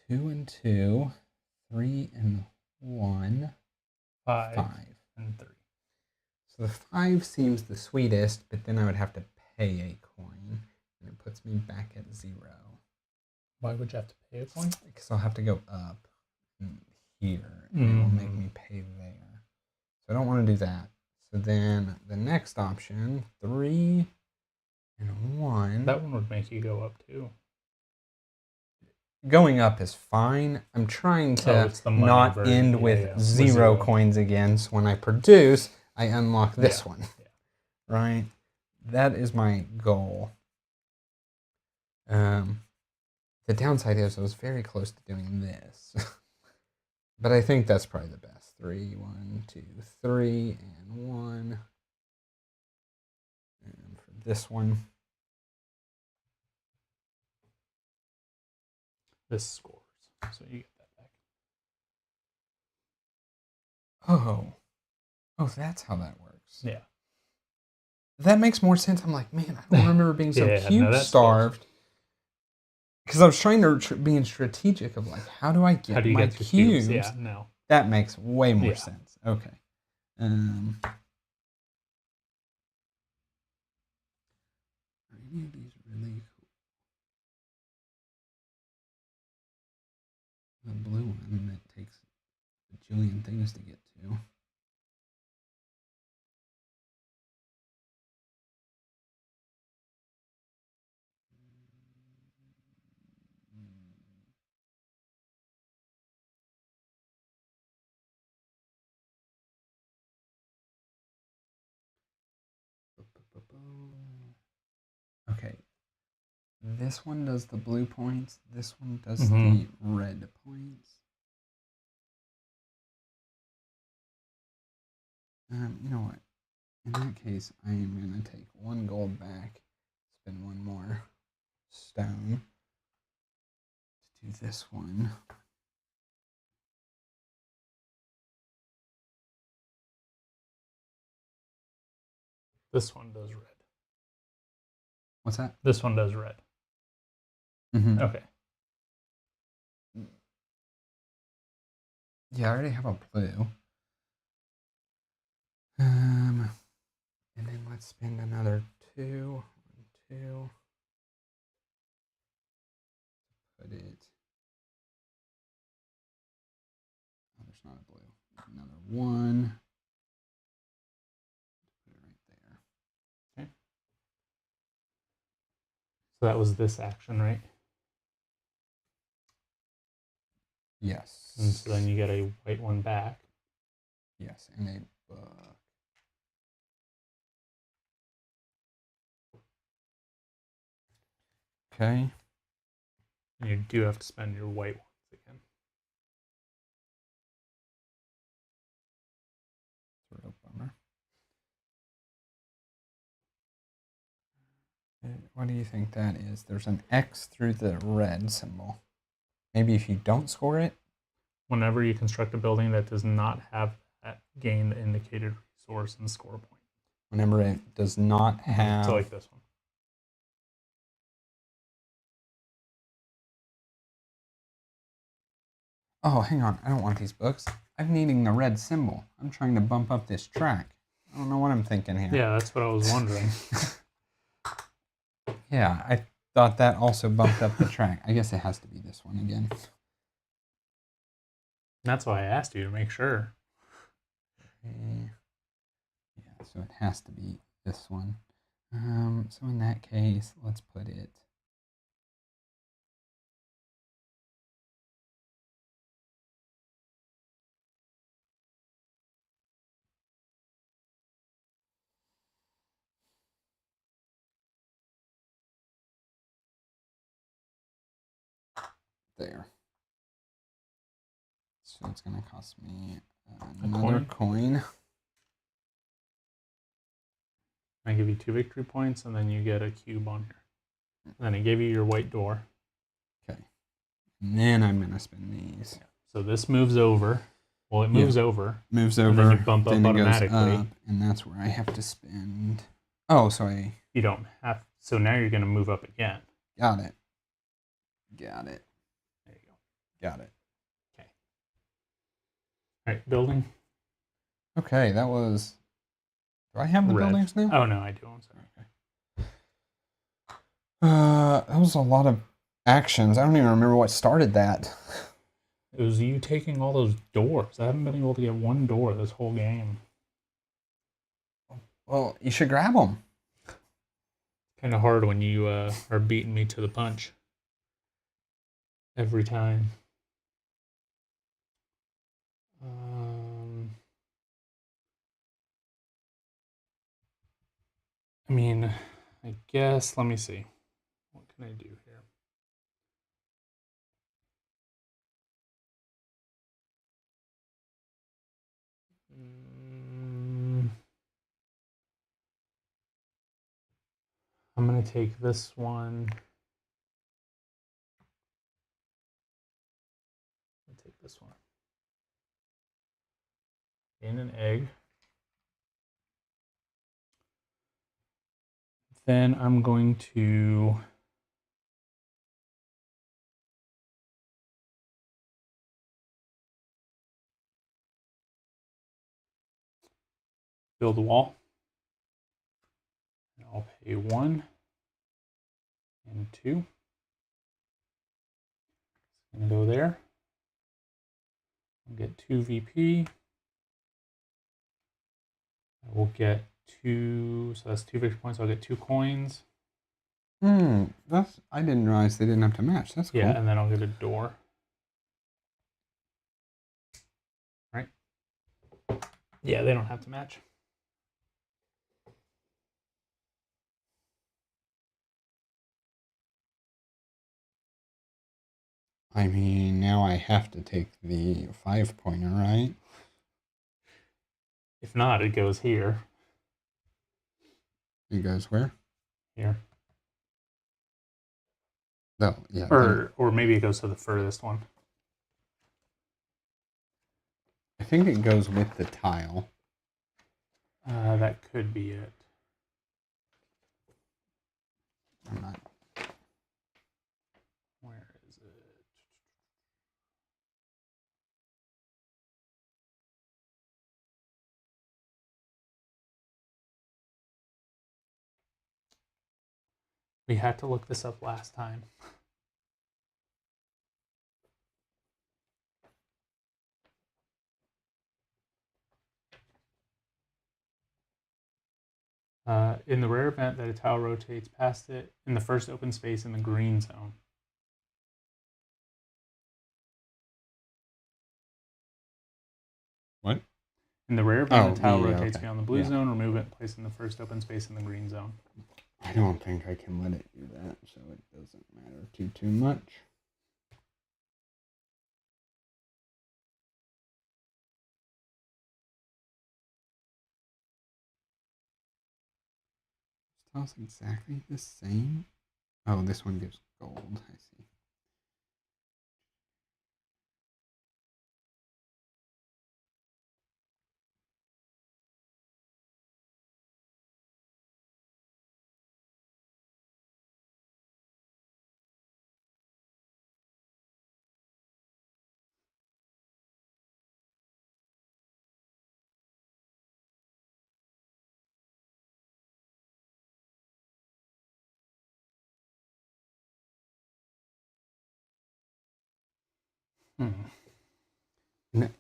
Two and two, 3 and 1, 5 5. and 3. So the 5 seems the sweetest, but then I would have to pay a coin, and it puts me back at 0. Why would you have to pay a coin? Because I'll have to go up here, and it will make me pay there. So I don't want to do that. So then the next option, 3 and 1. That one would make you go up too. Going up is fine. I'm trying to it's the money not version. end Yeah, with yeah. With 0 zero. coins again. So when I produce, I unlock this one. Yeah. Right? That is my goal. The downside is I was very close to doing this. But I think that's probably the best. 3, 1, 2, 3, and 1. And for this one, This scores. So you get that back. oh, that's how that works. Yeah. That makes more sense. I'm like, man, I don't remember being so Yeah, no, cube that's starved. Because I was trying to being strategic of like, how do I get How do you my get your cubes? cubes? Yeah, no. That makes way more Yeah. sense. Okay. Are any of these really cool? The blue one that takes a bajillion things to get to. Okay. This one does the blue points. This one does the red points. You know what? In that case, I am going to take 1 gold back, spend 1 more stone to do this one. This one does red. What's that? This one does red. Mm-hmm. Okay. Yeah, I already have a blue. And then let's spend another 2. 2. Put it. Oh, there's not a blue. Another 1. Put it right there. Okay. So that was this action, right? Yes. And so then you get a white one back. Yes, and a book. Okay. And you do have to spend your white ones again. It's a real bummer. What do you think that is? There's an X through the red symbol. Maybe if you don't score it? Whenever you construct a building that does not have that, gain the indicated resource and score a point. Whenever it does not have... So like this one. Oh, hang on. I don't want these books. I'm needing the red symbol. I'm trying to bump up this track. I don't know what I'm thinking here. Yeah, that's what I was wondering. Yeah, I thought that also bumped up the track. I guess it has to be this one again. That's why I asked you to make sure. Okay. Yeah, so it has to be this one. So in that case, let's put it. There. So it's going to cost me another coin. I give you 2 victory points, and then you get a cube on here. And then I gave you your white door. Okay. And then I'm going to spin these. So this moves over. Well, it moves over. Moves over. And then you bump up automatically. Goes up, and that's where I have to spend. Oh, so You don't have. So now you're going to move up again. Got it. Got it. There you go. Got it. Okay. All right, building. Okay, that was. Do I have the Red. buildings now? Oh, no, I do. I'm sorry. That was a lot of actions. I don't even remember what started that. It was you taking all those doors. I haven't been able to get one door this whole game. Well, you should grab them. Kind of hard when you are beating me to the punch. Every time. I mean, I guess, let me see. What can I do here? I'm going to take this one. I'll take this one. In an egg. Then I'm going to build a wall. And I'll pay 1 and 2. It's going to go there. I'll get 2 VP. I will get 2, so that's 2 victory points. I'll get 2 coins. That's. I didn't realize they didn't have to match. That's cool. Yeah, and then I'll get a door. Right? Yeah, they don't have to match. I mean, now I have to take the 5-pointer, right? If not, it goes here. It goes where? Here. No, yeah. Or maybe it goes to the furthest one. I think it goes with the tile. That could be it. I'm not. Where is it? We had to look this up last time. In the rare event that a tile rotates past it in the first open space in the green zone. What? In the rare event a tile rotates okay. beyond the blue zone, remove it and place it in the first open space in the green zone. I don't think I can let it do that, so it doesn't matter too much. Tile's exactly the same. Oh, this one gives gold. I see.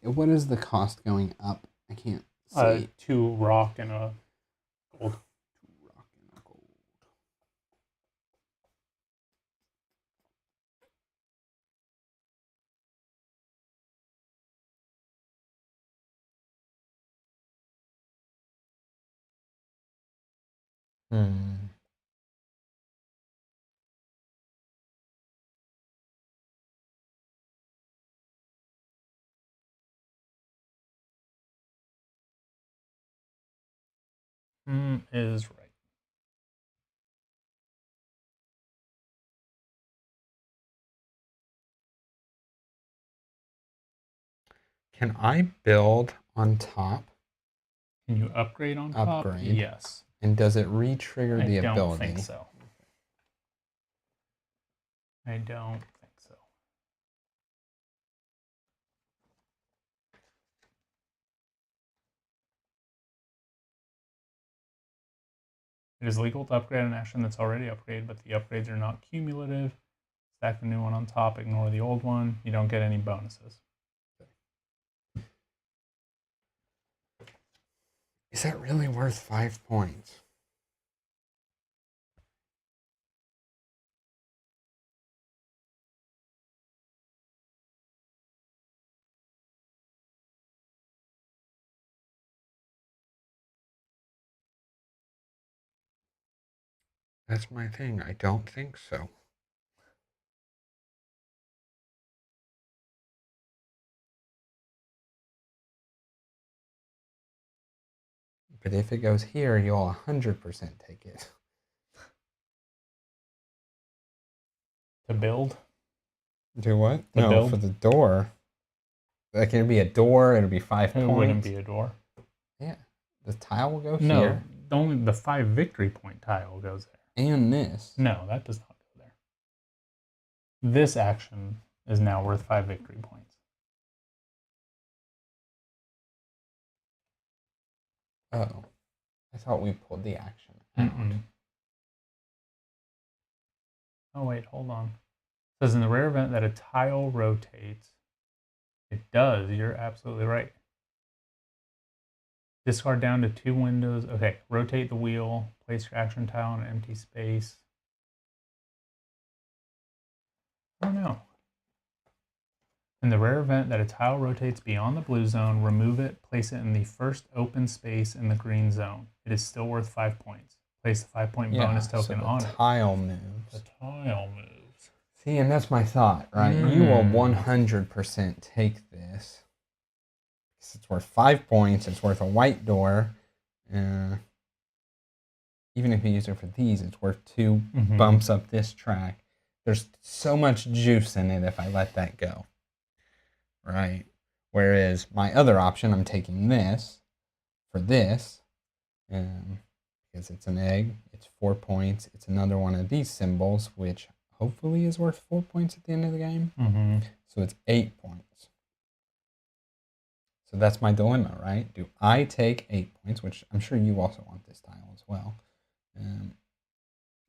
What is the cost going up? I can't see. 2 rock and a gold. 2 rock and a gold. Is right. Can I build on top? Can you upgrade on top? Upgrade. Yes. And does it re-trigger the I don't ability? think so. I don't think so. It is legal to upgrade an action that's already upgraded, but the upgrades are not cumulative. Stack the new one on top, ignore the old one. You don't get any bonuses. Is that really worth 5 points? That's my thing. I don't think so. But if it goes here, you'll 100% take it. To build? Do what? The No, build? for the door. Like it'll be a door, it'll be 5 It points. wouldn't be a door. Yeah. The tile will go No, here. only the 5 victory point tile goes there. And this. No, that does not go there. This action is now worth 5 victory points. Oh. I thought we pulled the action out. Oh, wait, hold on. It says in the rare event that a tile rotates, it does. You're absolutely right. Discard down to 2 windows. Okay, rotate the wheel. Place your action tile in an empty space. I don't know. In the rare event that a tile rotates beyond the blue zone, remove it, place it in the first open space in the green zone. It is still worth 5 points. Place the 5-point bonus token on it. Tile moves. The tile moves. See, and that's my thought, right? You will 100% take this. Because it's worth 5 points. It's worth a white door. Even if you use it for these, it's worth 2 bumps up this track. There's so much juice in it if I let that go. Right? Whereas my other option, I'm taking this for this. Because it's an egg. It's 4 points. It's another one of these symbols, which hopefully is worth 4 points at the end of the game. So it's 8 points. So that's my dilemma, right? Do I take 8 points, which I'm sure you also want this tile as well.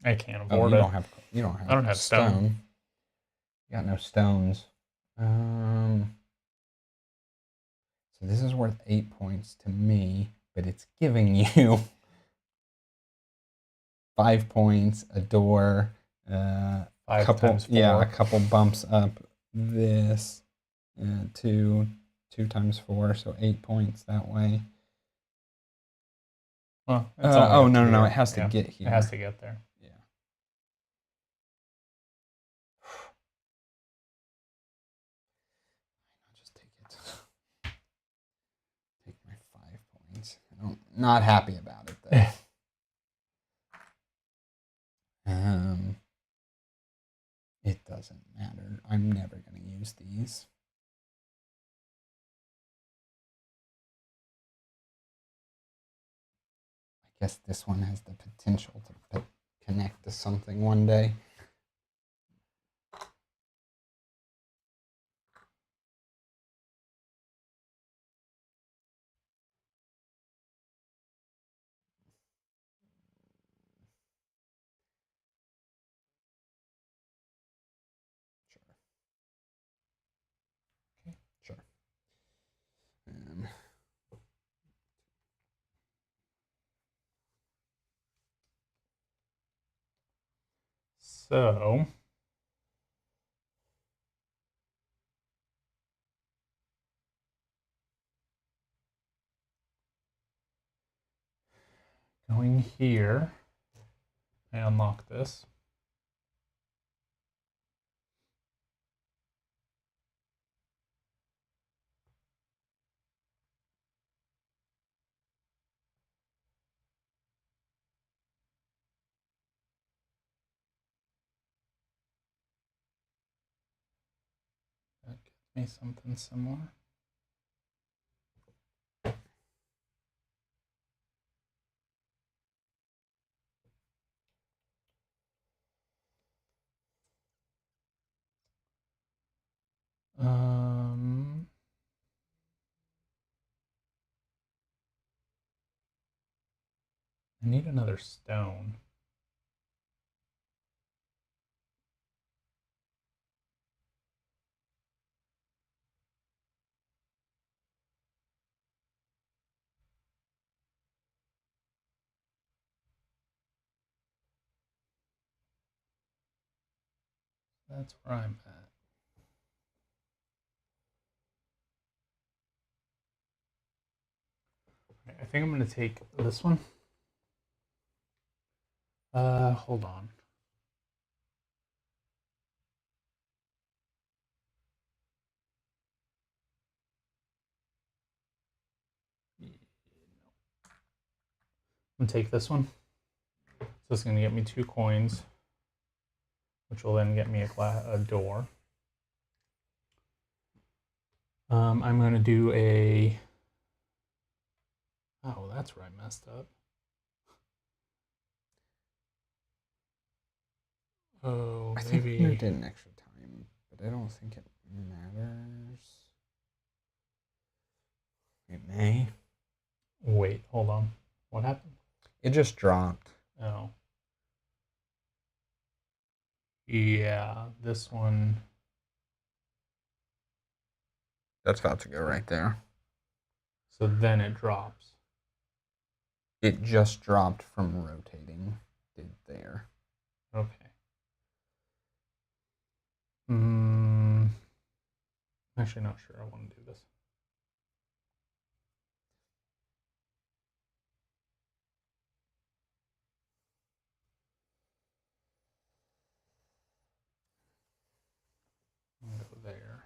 I can't afford you it. You don't have. I don't have stone. You got no stones. So this is worth 8 points to me, but it's giving you 5 points, a door, a couple bumps up this, 2 times 4, so 8 points that way. Well, no, it has to get here. It has to get there. Yeah. I'll just take it. Take my 5 points. I'm not happy about it though. It doesn't matter. I'm never going to use these. I guess this one has the potential to connect to something one day. So going here, I unlock this. That gets me something similar. I need another stone. That's where I'm at. I think I'm going to take this one. Hold on. I'm going to take this one. So it's going to get me 2 coins, which will then get me a door. I'm going to do a... Oh, that's where I messed up. Oh, I maybe... think I moved in extra time, but I don't think it matters. It may. Wait, hold on. What happened? It just dropped. Oh. Yeah, this one... That's about to go right there. So then it drops. It just dropped from rotating. Did there. Okay. Actually, not sure I want to do this. I'll go there.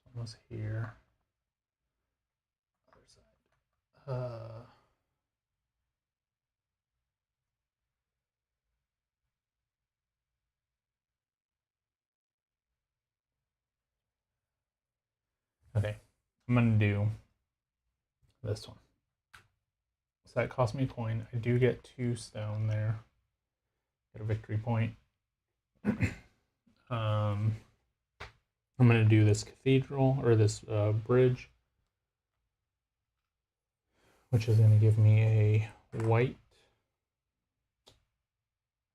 This one was here. Other side. Okay, I'm gonna do this one. So that cost me a coin. I do get 2 stone there. Get a victory point. I'm gonna do this cathedral or this bridge, which is gonna give me a white.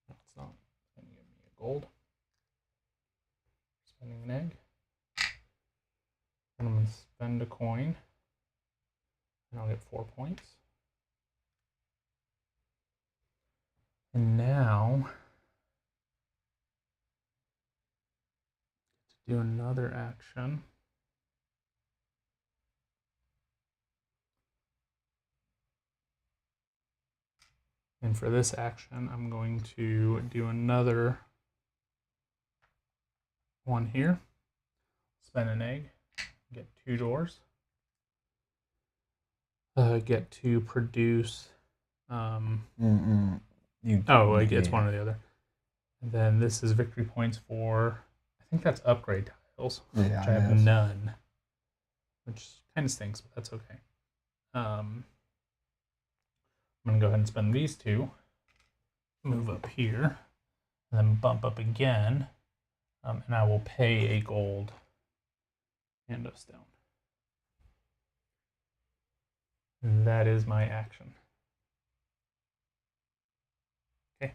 No, it's not. It's gonna give me a gold. Spending an egg. And I'm gonna spend a coin, and I'll get 4 points. And now, to do another action. And for this action, I'm going to do another one here. Spend an egg, get 2 doors. Get to produce. It's one or the other. And then this is victory points for, I think that's upgrade tiles, which I have none, which kind of stinks, but that's okay. I'm going to go ahead and spend these 2, move up here, and then bump up again, and I will pay a gold and a stone. And that is my action. Okay.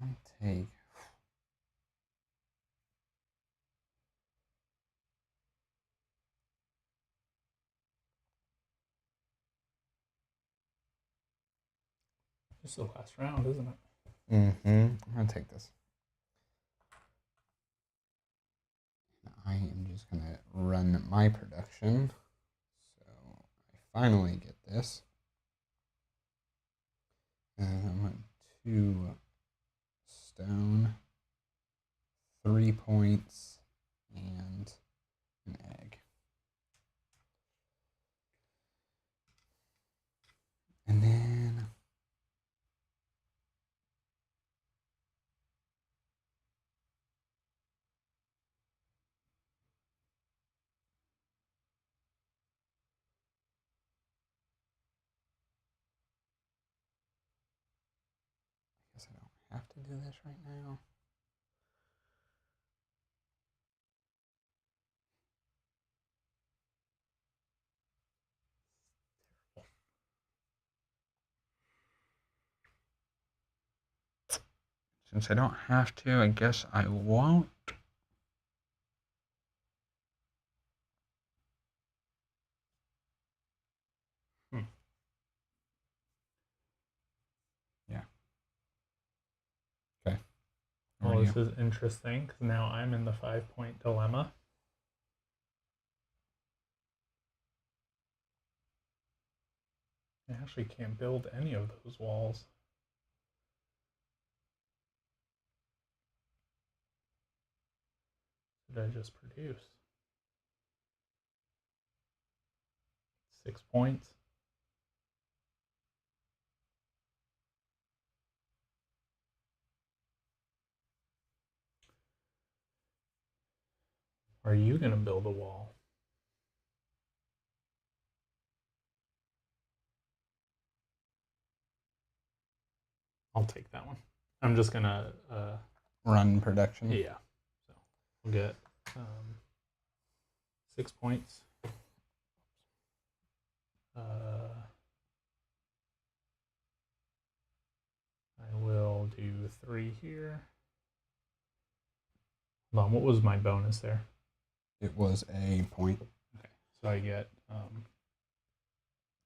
I'll take. This is the last round, isn't it? I'm gonna take this. I am just gonna run my production. So I finally get this. And I want 2 stone, 3 points, and an egg. And then I guess I don't have to do this right now. Since I don't have to, I guess I won't. Yeah. Okay. Well, this is interesting because now I'm in the 5-point dilemma. I actually can't build any of those walls. Did I just produce? 6 points. Are you going to build a wall? I'll take that one. I'm just going to... run production. Yeah. So we'll get 6 points. I will do 3 here. Hold on, what was my bonus there? It was a point. Okay, so I get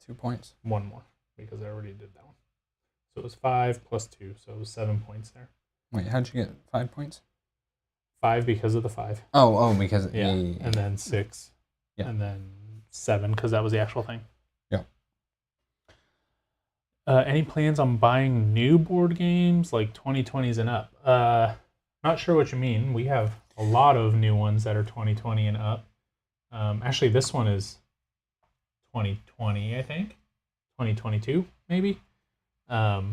2 points. 1 more because I already did that one. So it was 5 plus 2, so it was 7 points there. Wait, how'd you get 5 points? 5 because of the 5. Oh, because yeah. And then 6. Yeah. And then 7 because that was the actual thing. Yeah. Any plans on buying new board games like 2020s and up? Not sure what you mean. We have a lot of new ones that are 2020 and up. Actually, this one is 2020, I think. 2022, maybe. But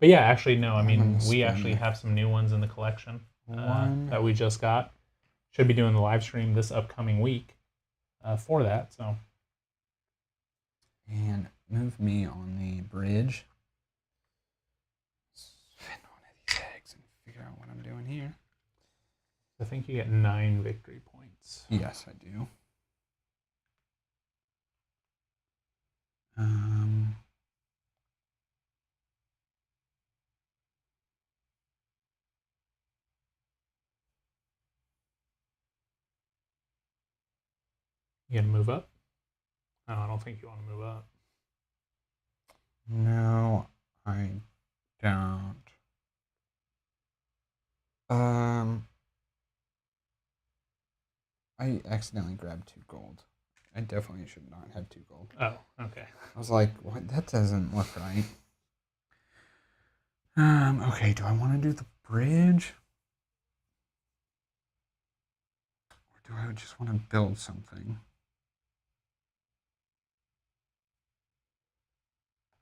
yeah, actually, no. I mean, we actually have some new ones in the collection that we just got. Should be doing the live stream this upcoming week for that. So. And move me on the bridge. Spin one of these eggs and figure out what I'm doing here. I think you get 9 victory points. Yes, I do. You gonna move up? No, I don't think you want to move up. No, I don't. I accidentally grabbed 2 gold. I definitely should not have 2 gold. Oh, okay. I was like, what? That doesn't look right. Okay, do I want to do the bridge? Or do I just want to build something?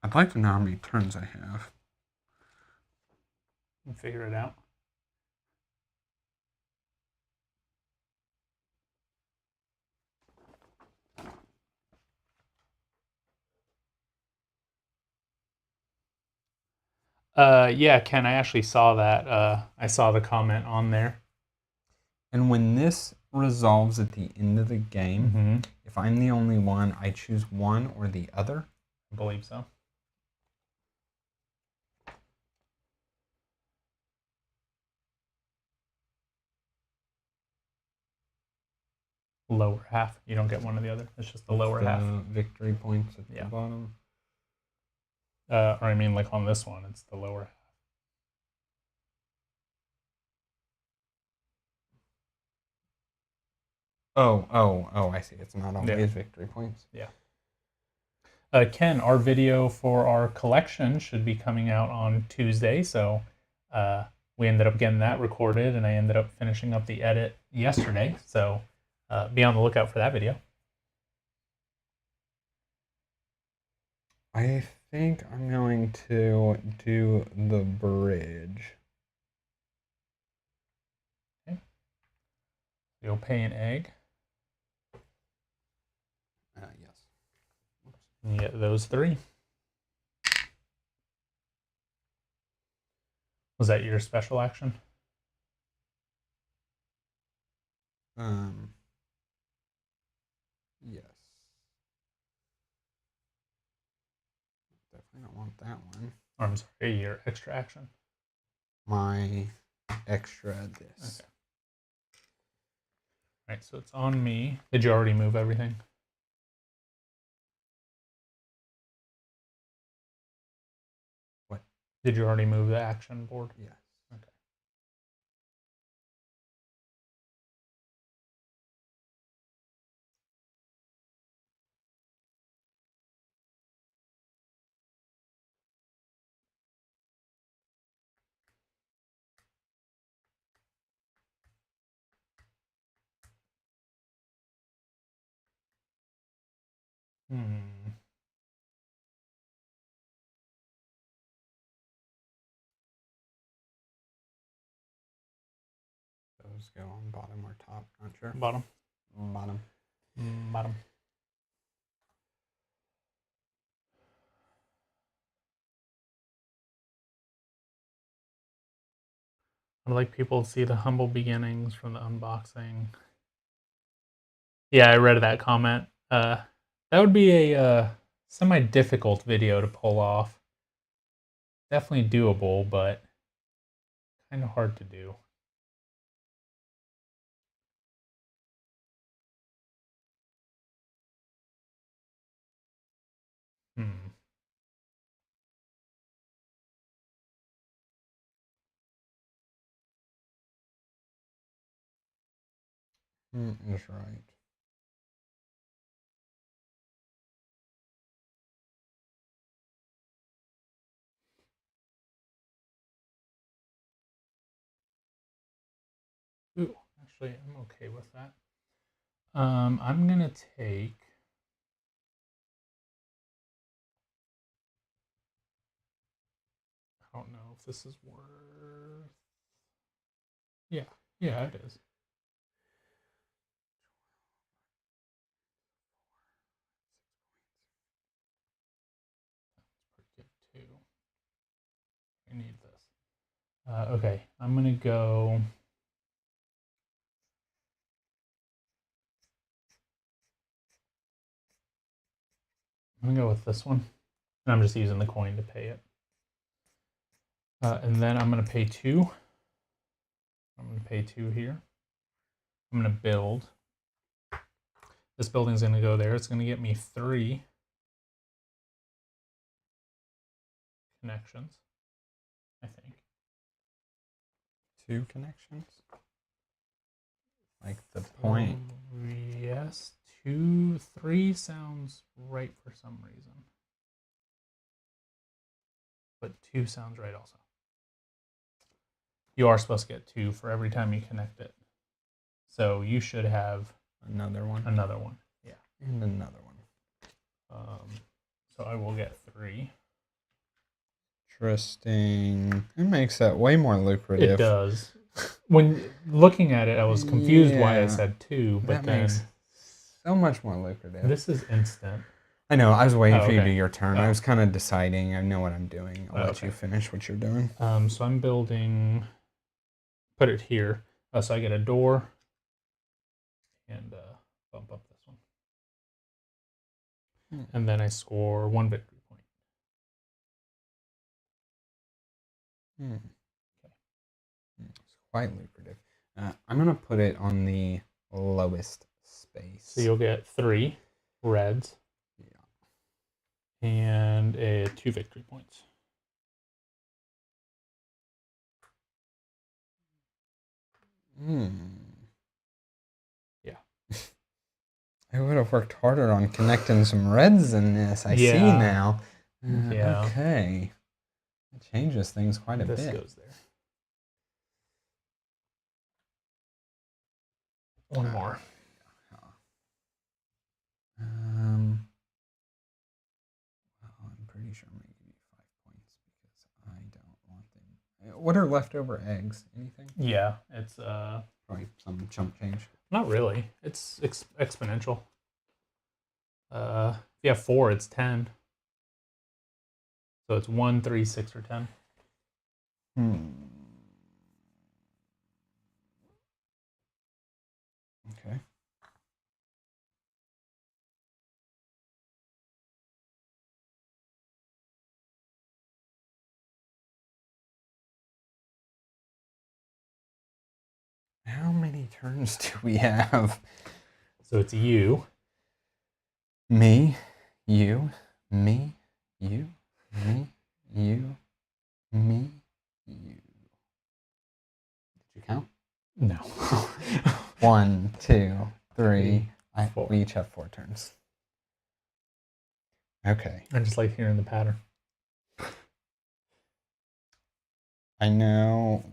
I'd like to know how many turns I have. We'll figure it out. Yeah, Ken, I actually saw that. I saw the comment on there. And when this resolves at the end of the game, if I'm the only one, I choose one or the other. I believe so. lower half. You don't get one or the other. It's just the lower half. Victory points at Yeah. the bottom. Or I mean, like on this one, it's the lower half. Oh, I see. It's not always victory points. Yeah. Ken, our video for our collection should be coming out on Tuesday, so we ended up getting that recorded, and I ended up finishing up the edit yesterday, so be on the lookout for that video. I think I'm going to do the bridge. Okay. You'll pay an egg. Yes. And you get those 3. Was that your special action? Yes. Definitely don't want that one. Or I'm sorry, your extra action. My extra this. Okay. All right, so it's on me. Did you already move everything? What? Did you already move the action board? Yes. Okay. Those go on bottom or top. Not sure. Bottom. Bottom. Bottom. I'd like people to see the humble beginnings from the unboxing. Yeah, I read that comment. That would be a semi-difficult video to pull off. Definitely doable, but kind of hard to do. That's right. Ooh, actually, I'm okay with that. I'm gonna take. I don't know if this is worth. Yeah, it is. That's pretty good too. I need this. Okay, I'm gonna go. I'm gonna go with this one, and I'm just using the coin to pay it. And then I'm gonna pay 2. I'm gonna pay 2 here. I'm gonna build. This building's gonna go there. It's gonna get me 3 connections, I think. 2 connections? Like the point. Yes, 2, 3 sounds right for some reason. But 2 sounds right also. You are supposed to get 2 for every time you connect it. So you should have Another one. another one. Yeah. And another one. So I will get 3. Interesting. It makes that way more lucrative. It does. When looking at it, I was confused why I Yeah. said 2, but That then makes so much more lucrative. this is instant. I know. I was waiting for you to okay. do your turn. I was kind of deciding. I know what I'm doing. I'll let Okay. you finish what you're doing. So I'm building. Put it here. So I get a door and bump up this one, and then I score 1 victory point. It's quite lucrative. I'm gonna put it on the lowest spec. space. So you'll get 3 reds. Yeah. And 2 victory points. Yeah. I would have worked harder on connecting some reds in this. I see Yeah. now. Yeah. Okay. It changes things quite a This bit. goes there. One more. Well, I'm pretty sure I'm going to give you 5 points because I don't want them. What are leftover eggs? Anything? Yeah, it's Probably some chump change. not really. It's exponential. If you have 4, it's 10. So it's 1, 3, 6, or 10. Okay. How many turns do we have? So it's you. Me, you, me, you, me, you, me, you. Did you count? No. 1, 2, 3. Four. We each have 4 turns. Okay. I just like hearing the pattern. I know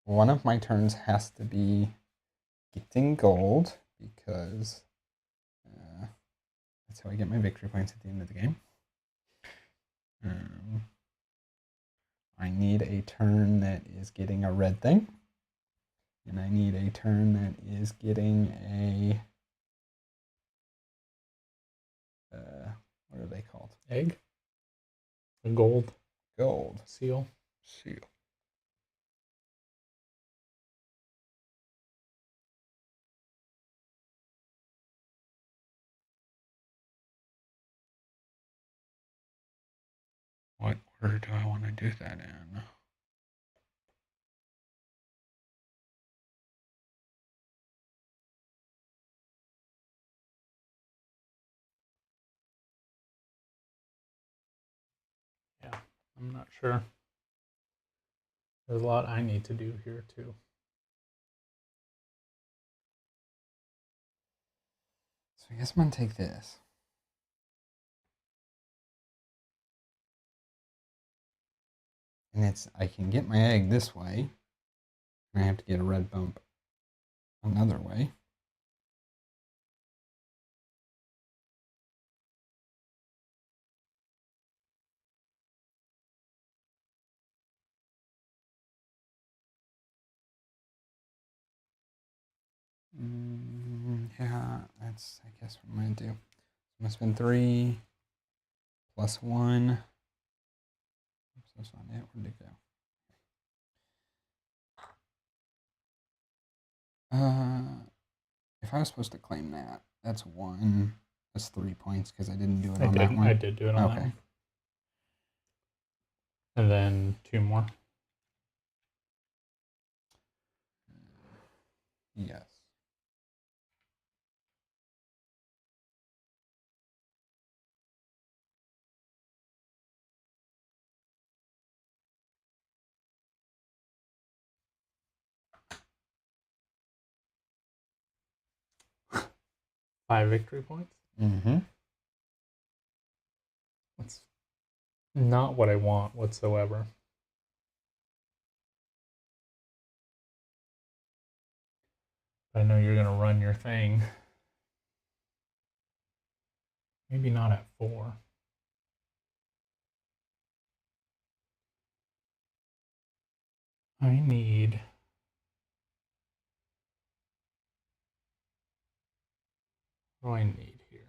one of my turns has to be getting gold because that's how I get my victory points at the end of the game. I need a turn that is getting a red thing. And I need a turn that is getting a... what are they called? Egg? A gold? Gold. Seal? Seal. What order do I want to do that in? Yeah, I'm not sure. There's a lot I need to do here too. So I guess I'm going to take this. And I can get my egg this way. And I have to get a red bump another way. Yeah, that's, I guess, what I'm going to do. I'm going to spend 3 plus 1. Oops, that's not it. Where'd it go? If I was supposed to claim that, that's 1. That's 3 points because I didn't do it on that one. I did do it on that one. And then 2 more. Yes. Five victory points. Mm-hmm. That's not what I want whatsoever. I know you're going to run your thing. Maybe not at 4. I need... What do I need here?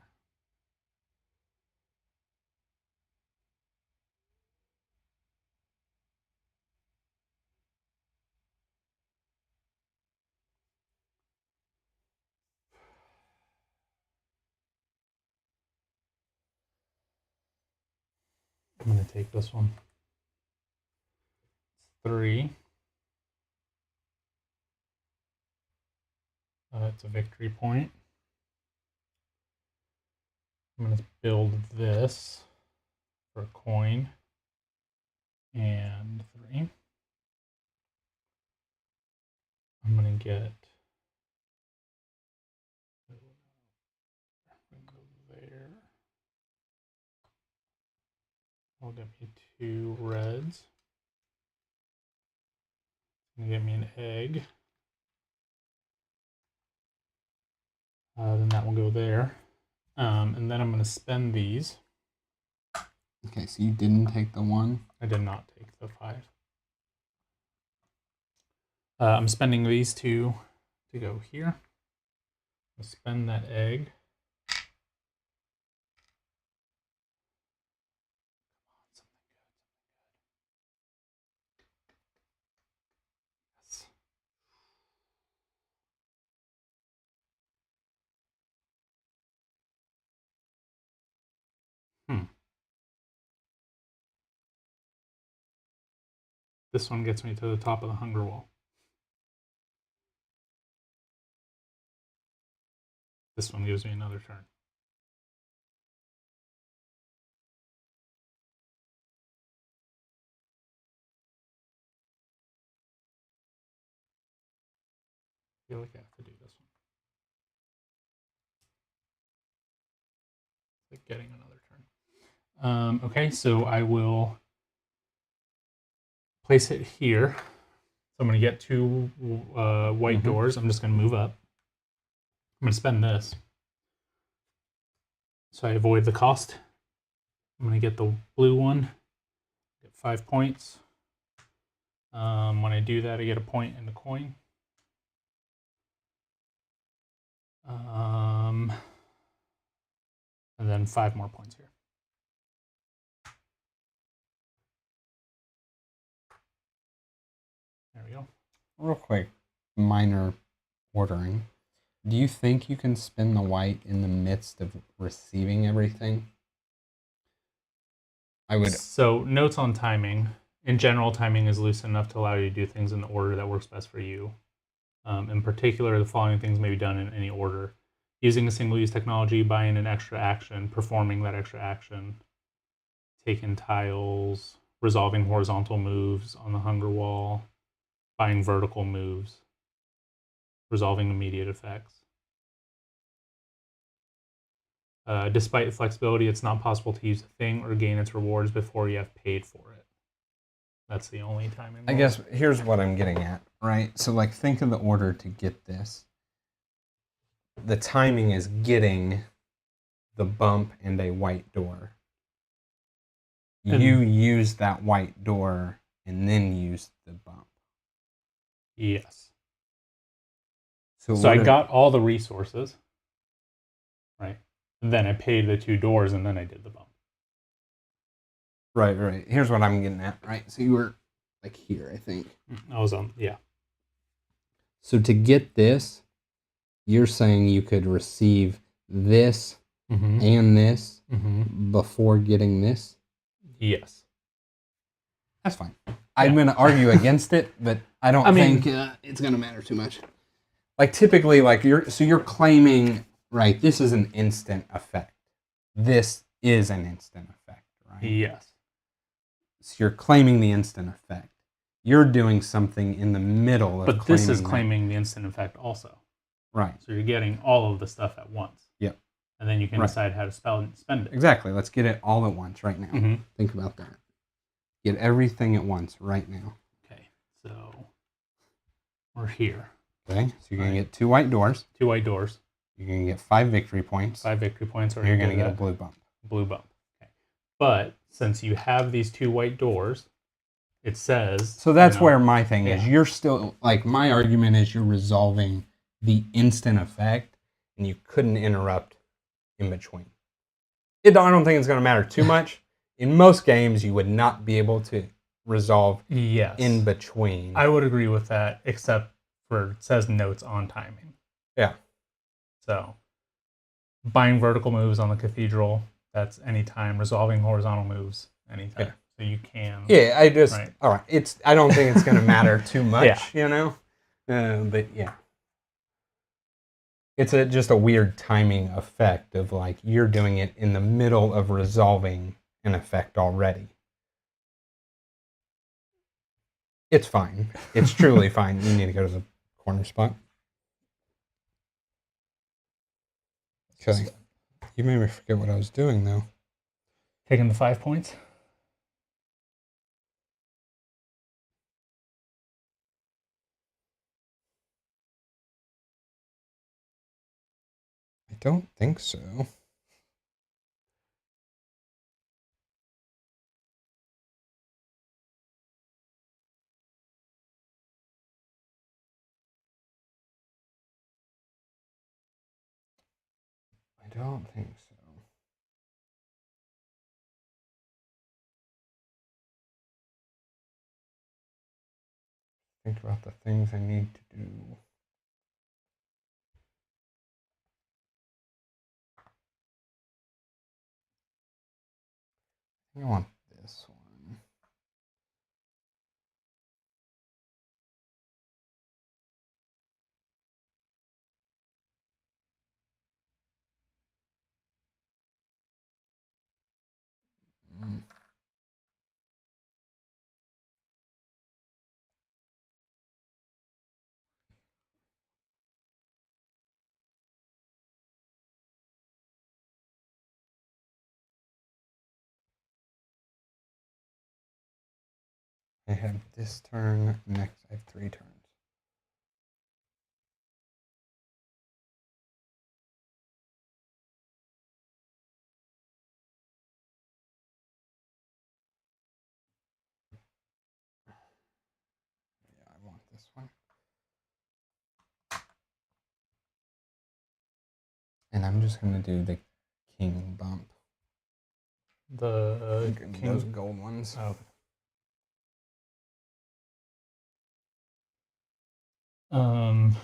I'm going to take this one. It's 3. It's a victory point. I'm going to build this for a coin and 3. I'm going to get there. I'll get me 2 reds. Gonna get me an egg. Then that will go there. And then I'm going to spend these. Okay, so you didn't take the 1? I did not take the 5. I'm spending these 2 to go here. I'll spend that egg. Yes. This one gets me to the top of the hunger wall. This one gives me another turn. I feel like I have to do this one. Like getting another turn. Okay, so I will place it here. So I'm going to get 2 white doors. I'm just going to move up. I'm going to spend this. So I avoid the cost. I'm going to get the blue one. Get 5 points. When I do that, I get a point and a coin. And then 5 more points here. There we go. Real quick, minor ordering. Do you think you can spin the white in the midst of receiving everything? I would. So notes on timing. In general, timing is loose enough to allow you to do things in the order that works best for you. In particular, the following things may be done in any order. Using a single-use technology, buying an extra action, performing that extra action, taking tiles, resolving horizontal moves on the hunger wall, buying vertical moves, resolving immediate effects. Despite the flexibility, it's not possible to use a thing or gain its rewards before you have paid for it. That's the only time involved. I guess here's what I'm getting at, right? So, like, think of the order to get this. The timing is getting the bump and a white door. You use that white door and then use the bump. Yes. So I got all the resources, right? And then I paid the 2 doors and then I did the bump. Right. Here's what I'm getting at, right? So you were like here, I think. I was yeah. So to get this, you're saying you could receive this and this before getting this? Yes. That's fine. I'm going to argue against it, but I don't think it's going to matter too much. Like typically, like you're claiming, right, this is an instant effect. This is an instant effect, right? Yes. So you're claiming the instant effect. You're doing something in the middle of But this is claiming the instant effect also. Right. So you're getting all of the stuff at once. Yep. And then you can decide how to spend it. Exactly. Let's get it all at once right now. Think about that. Get everything at once right now. Okay. So we're here. Okay. So you're going to get 2 white doors. 2 white doors. You're going to get 5 victory points. 5 victory points. Or you're going to get a blue bump. Blue bump. Okay. But since you have these 2 white doors, it says... So that's where my thing is. You're still... Like, my argument is you're resolving the instant effect, and you couldn't interrupt in between. I don't think it's going to matter too much. In most games, you would not be able to resolve in between. I would agree with that, except for it says notes on timing. Yeah. So, buying vertical moves on the cathedral, that's anytime. Resolving horizontal moves, anytime. Yeah. So you can. Yeah, all right. I don't think it's going to matter too much, you know? But yeah. It's just a weird timing effect of like you're doing it in the middle of resolving an effect already. It's fine. It's truly fine. You need to go to the corner spot. Okay. You made me forget what I was doing, though. Taking the 5 points. I don't think so. I don't think so. Think about the things I need to do. I want this one. I have this turn. Next, I have 3 turns. Yeah, I want this one. And I'm just going to do the king bump. The Those gold ones. Oh. I'm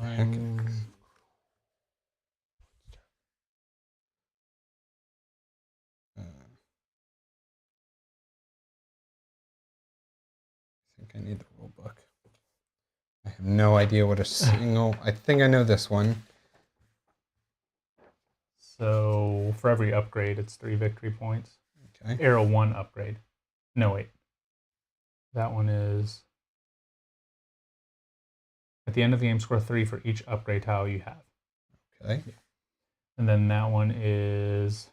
I think I need the rule book. I have no idea what a single... I think I know this one. So for every upgrade, it's 3 victory points. Okay. Arrow 1 upgrade. No, wait. That one is... At the end of the game, score 3 for each upgrade tile you have. Okay. Yeah. And then that one is...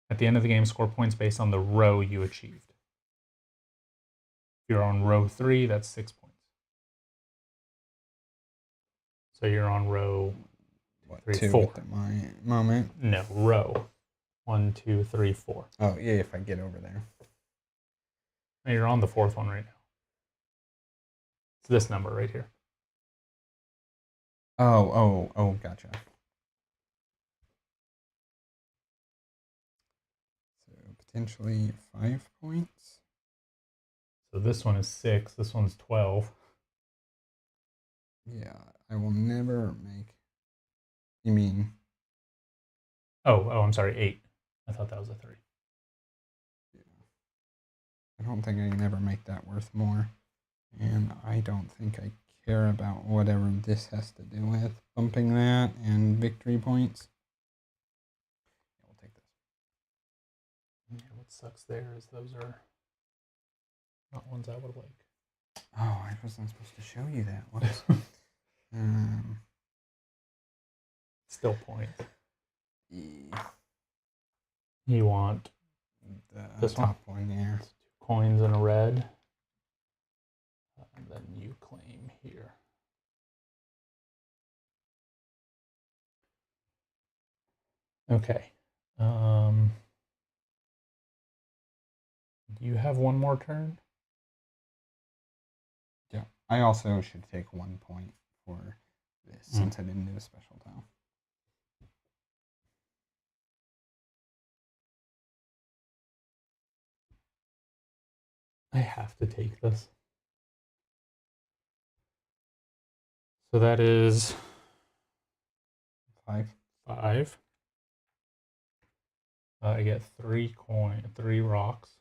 At the end of the game, score points based on the row you achieved. If you're on row 3, that's 6 points. So you're on row 3, 4. At the moment. No, row. 1, 2, 3, 4. Oh, yeah, if I get over there. And you're on the 4th one right now. It's this number right here. Oh, gotcha. So potentially 5 points. So this one is 6. This one's 12. Yeah, I will never make... You mean... Oh, I'm sorry, 8. I thought that was a 3. Yeah. I don't think I can ever make that worth more. And I don't think I care about whatever this has to do with. Bumping that and victory points. We'll take this. Yeah, what sucks there is those are not ones I would like. Oh, I wasn't supposed to show you that. Whoops. Still points. Yeah. You want The this top one, yeah. 2 coins and a red. And then you claim here. Okay. Do you have one more turn? Yeah. I also should take 1 point for this since I didn't do a special tile. I have to take this. So that is 5. 5. I get 3 rocks.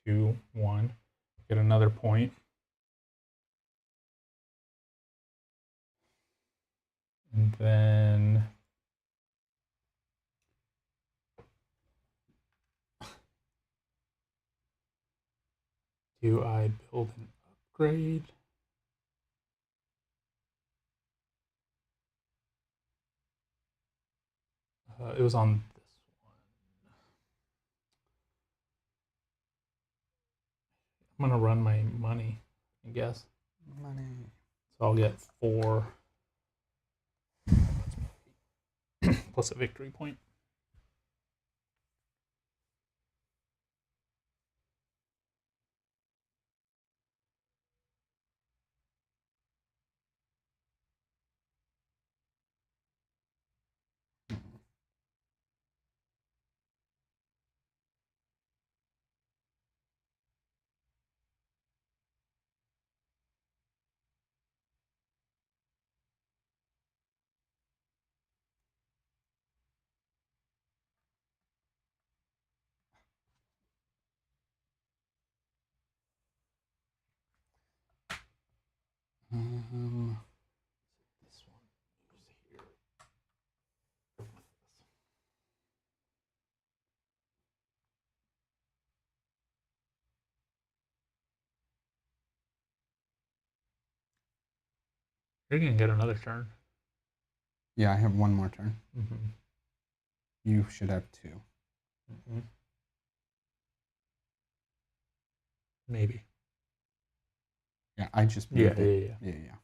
2, 1. Get another point. And then do I build an upgrade? It was on this one. I'm gonna run my money, I guess. Money. So I'll get 4 plus a victory point. This one is here. You're gonna get another turn. Yeah, I have one more turn. Mm-hmm. You should have 2. Mm-hmm. Maybe. Yeah, I just Yeah, moved yeah, it. yeah. Yeah.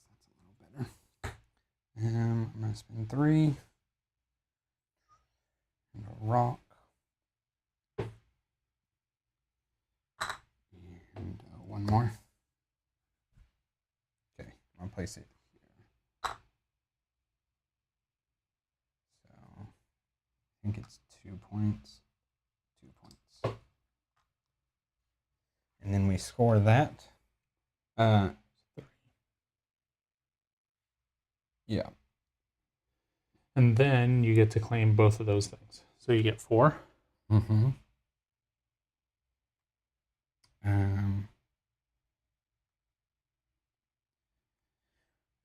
That's a little better. I'm gonna spend 3 and a rock. And one more. Okay, I'll place it here. So I think it's 2 points. 2 points. And then we score that. Yeah. And then you get to claim both of those things. So you get 4. Mm-hmm.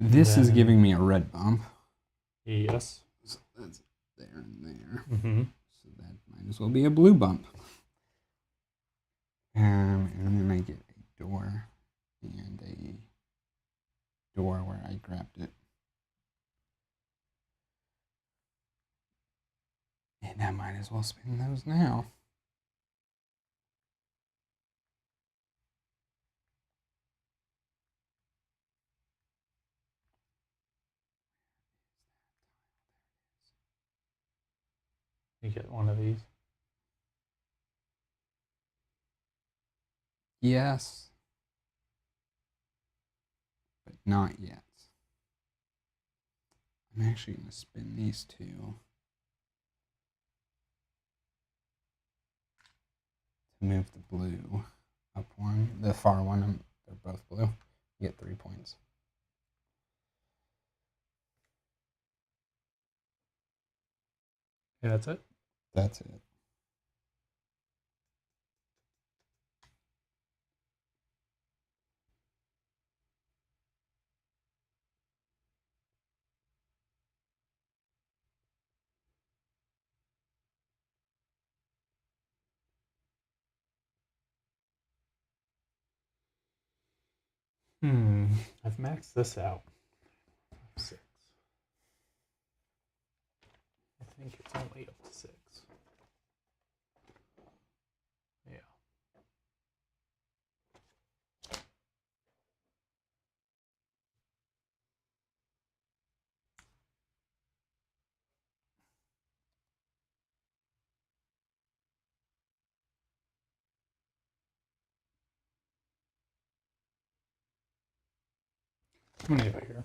This is Then- giving me a red bump. Yes. So that's there and there. Mm-hmm. So that might as well be a blue bump. And then I get a door and a door where I grabbed it. And I might as well spin those now. You get one of these. Yes. But not yet. I'm actually going to spin these 2. To move the blue up one. The far one, they're both blue. You get 3 points. Yeah, that's it. That's it. I've maxed this out. 6. I think it's only up to 6. Yeah. How many have I here?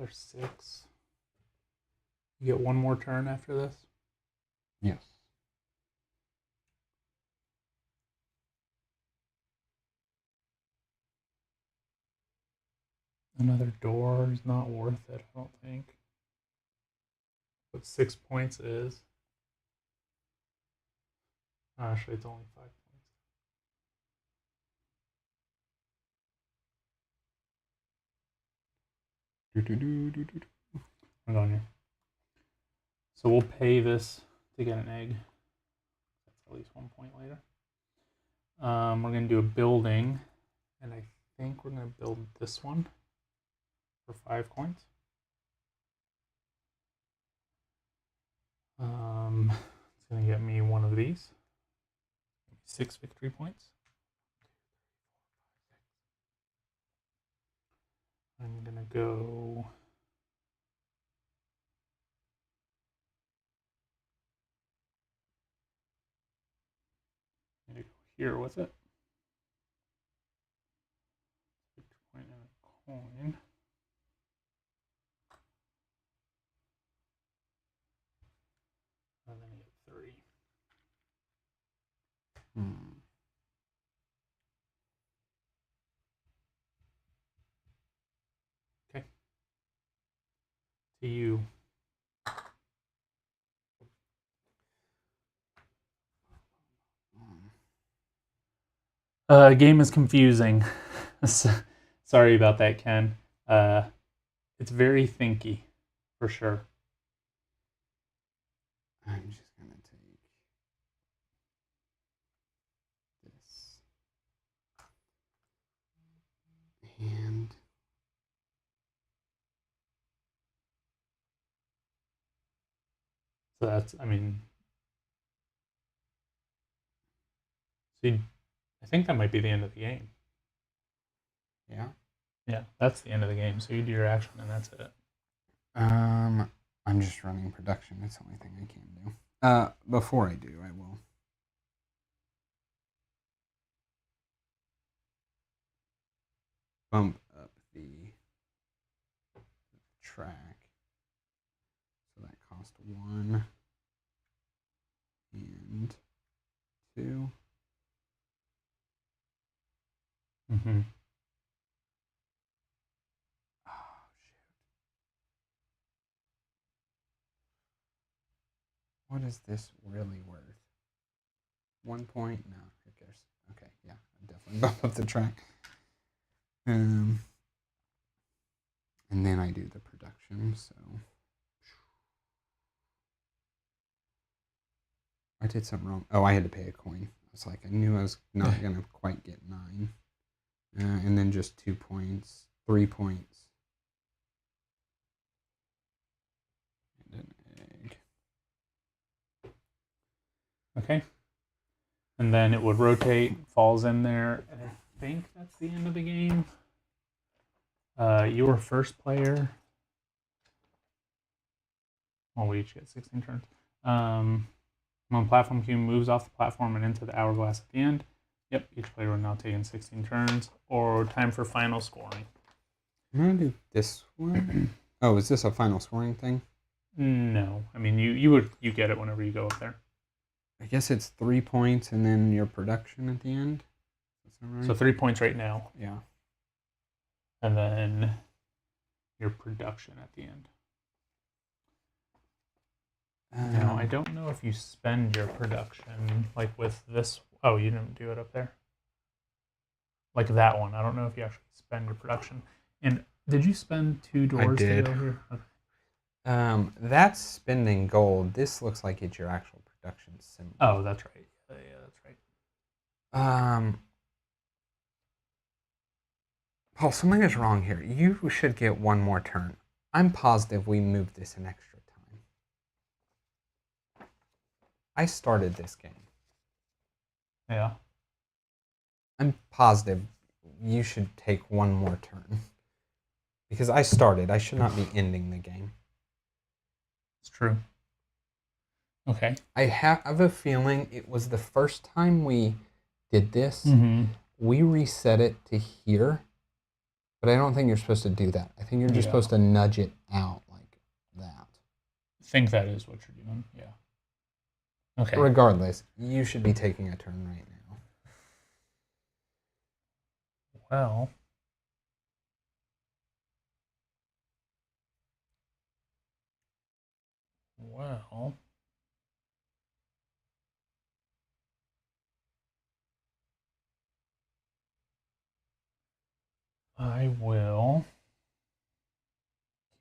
There's 6. You get one more turn after this. Yes. Another door is not worth it, I don't think. What 6 points is. Actually, it's only 5 points. I'm going here. So we'll pay this to get an egg. That's at least 1 point later. We're going to do a building, and I think we're going to build this one for 5 coins. It's going to get me one of these. 6 victory points. I'm going to go... I'm going to go here with it. Victory point and a coin. And then you get 3. Okay. To you. Game is confusing. Sorry about that, Ken. It's very thinky, for sure. I'm just going to take this. And So that's, I mean... See, I think that might be the end of the game. yeah. Yeah, that's the end of the game. So you do your action and that's it. I'm just running production. That's the only thing I can do. Before I do, I will bump up the track. So that cost 1 and 2. Mm-hmm. Oh, shoot. What is this really worth? 1 point? No, who cares? Okay, yeah, I definitely bump up the track. And then I do the production, so I did something wrong. Oh, I had to pay a coin. It's like I knew I was not gonna quite get 9. And then just 2 points, 3 points. And an egg. Okay. And then it would rotate, falls in there, and I think that's the end of the game. You were first player. Well, we each get 16 turns. When platform cube moves off the platform and into the hourglass at the end. Yep, each player will now take in 16 turns. Or time for final scoring. I'm gonna do this one. Oh, is this a final scoring thing? No, I mean you get it whenever you go up there. I guess it's 3 points and then your production at the end. Is that right? So 3 points right now, yeah. and then your production at the end. Now I don't know if you spend your production like with this. Oh, you didn't do it up there. Like that one. I don't know if you actually spend your production. And did you spend 2 doors did. to go here? Okay. That's spending gold. This looks like it's your actual production symbol. Oh, that's right. Yeah, that's right. Paul, something is wrong here. You should get 1 more turn. I'm positive we moved this an extra time. I started this game. Yeah. I'm positive you should take 1 more turn. Because I started. I should not be ending the game. It's true. Okay. I have a feeling it was the first time we did this. Mm-hmm. We reset it to here. But I don't think you're supposed to do that. I think you're just Yeah. supposed to nudge it out like that. I think that is what you're doing. Yeah. Okay. Regardless, you should be taking a turn right now. Well. I will.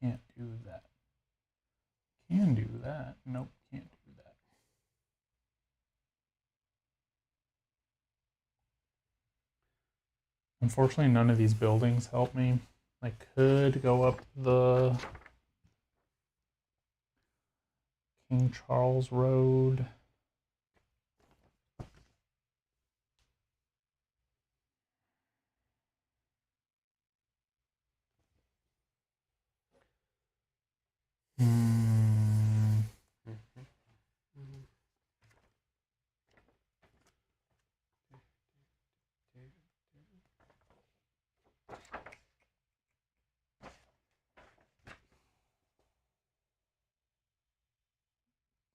Can't do that. Can do that. Nope, can't do that. Unfortunately, none of these buildings help me. I could go up the King Charles Road.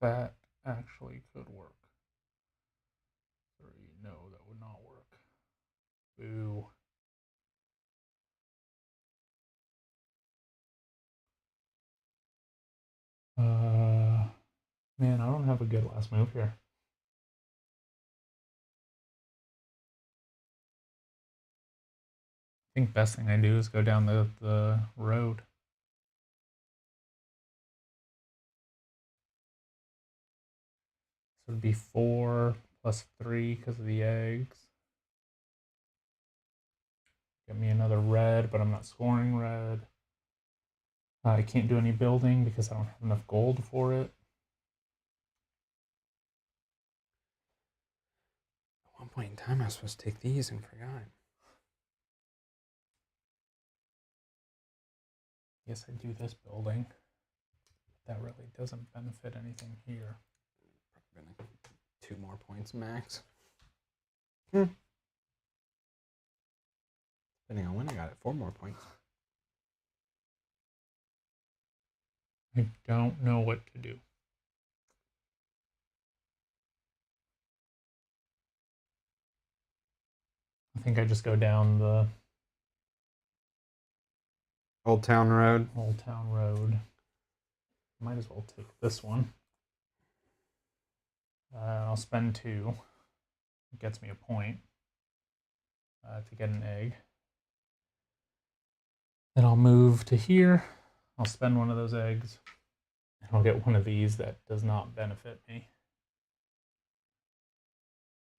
That actually could work. 3, no, that would not work. Boo. Man, I don't have a good last move here. I think best thing I do is go down the road. So it'd be 4 plus 3 because of the eggs. Get me another red, but I'm not scoring red. I can't do any building because I don't have enough gold for it. At one point in time, I was supposed to take these and forgot. Yes, I do this building. That really doesn't benefit anything here. Probably gonna 2 more points max. Depending on when I got it, 4 more points. I don't know what to do. I think I just go down the Old Town Road. Old Town Road. Might as well take this one. I'll spend 2. It gets me a point to get an egg. Then I'll move to here. I'll spend one of those eggs. And I'll get one of these that does not benefit me.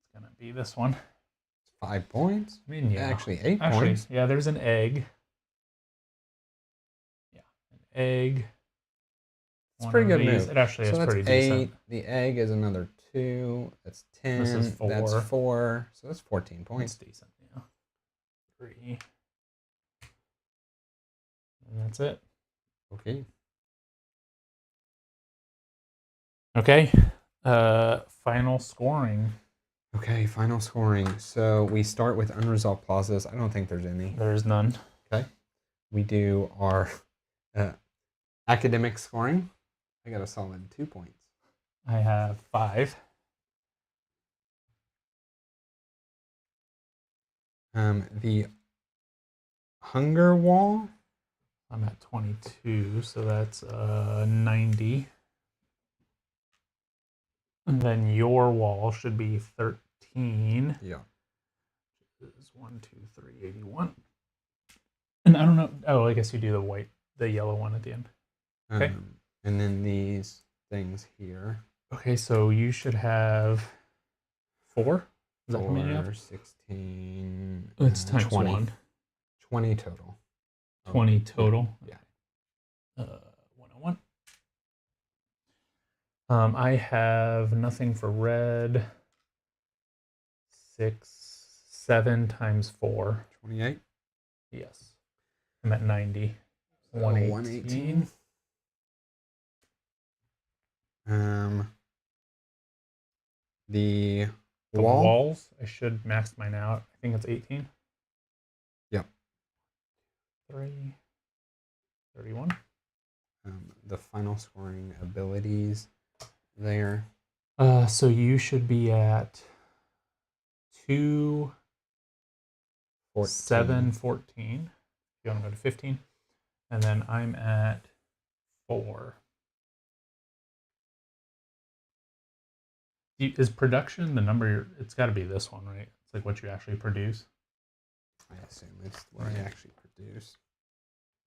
It's going to be this one. 5 points? I mean, yeah. Actually, 8 points. Yeah, there's an egg. Yeah, an egg. It's a pretty good move. It actually is pretty 8. decent. The egg is another 2. That's 10. This is 4. That's 4. So that's 14 points. It's decent, yeah. 3. And that's it. Okay. Okay. Final scoring. Okay, final scoring. So we start with unresolved clauses. I don't think there's any. There's none. Okay. We do our academic scoring. I got a solid 2 points. I have 5. The hunger wall. I'm at 22, so that's 90. And then your wall should be 13. Yeah. This is 1, 2, 3, 81. And I don't know. Oh, I guess you do the yellow one at the end. Okay. And then these things here. Okay, so you should have 4. Is that how many you have? 16. It's times 20. 1. 20 total. 20 total. Yeah. 101. I have nothing for red. 6, 7 times 4. 28. Yes. I'm at 90. So 118. The The wall. walls, I should max mine out. I think it's 18. Yep. 3, 31. The final scoring abilities there. So you should be at 2, 7, 14. If you want to go to 15. And then I'm at 4. Is production the number? It's got to be this one, right? It's like what you actually produce. I assume it's what I actually produce.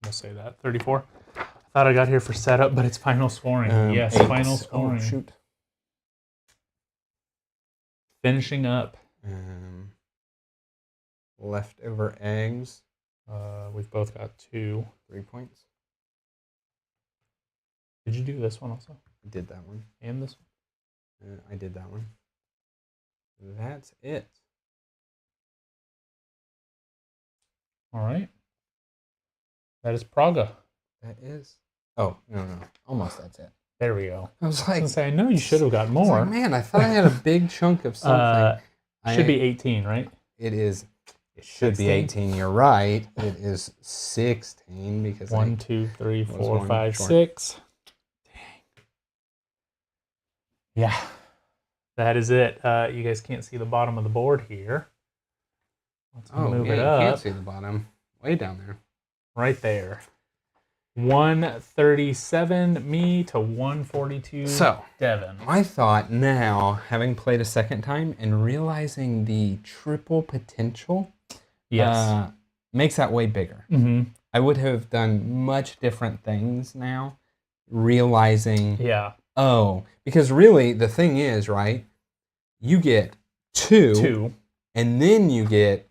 We'll say that. 34. I thought I got here for setup, but it's final scoring. Yes, 8. final scoring. Oh, shoot. Finishing up. Leftover eggs. We've both got 2. 3 points. Did you do this one also? I did that one. And this one? I did that one. That's it. All right. That is Praga. That is. Oh, no. Almost that's it. There we go. I was I like, was gonna say, I know you should have got I was more. like, man, I thought I had a big chunk of something. Should be 18, right? It is. It should be 18. You're right. It is 16 because 1, 2, 3, was 4, one 5, short. 6. Dang. Yeah. That is it. You guys can't see the bottom of the board here. Let's move it you up. can't see the bottom. Way down there. Right there. 137 me to 142 So, Devin. I thought now, having played a second time and realizing the triple potential, Yes. makes that way bigger. Mm-hmm. I would have done much different things now, realizing, Yeah. because really the thing is, right, you get 2, and then you get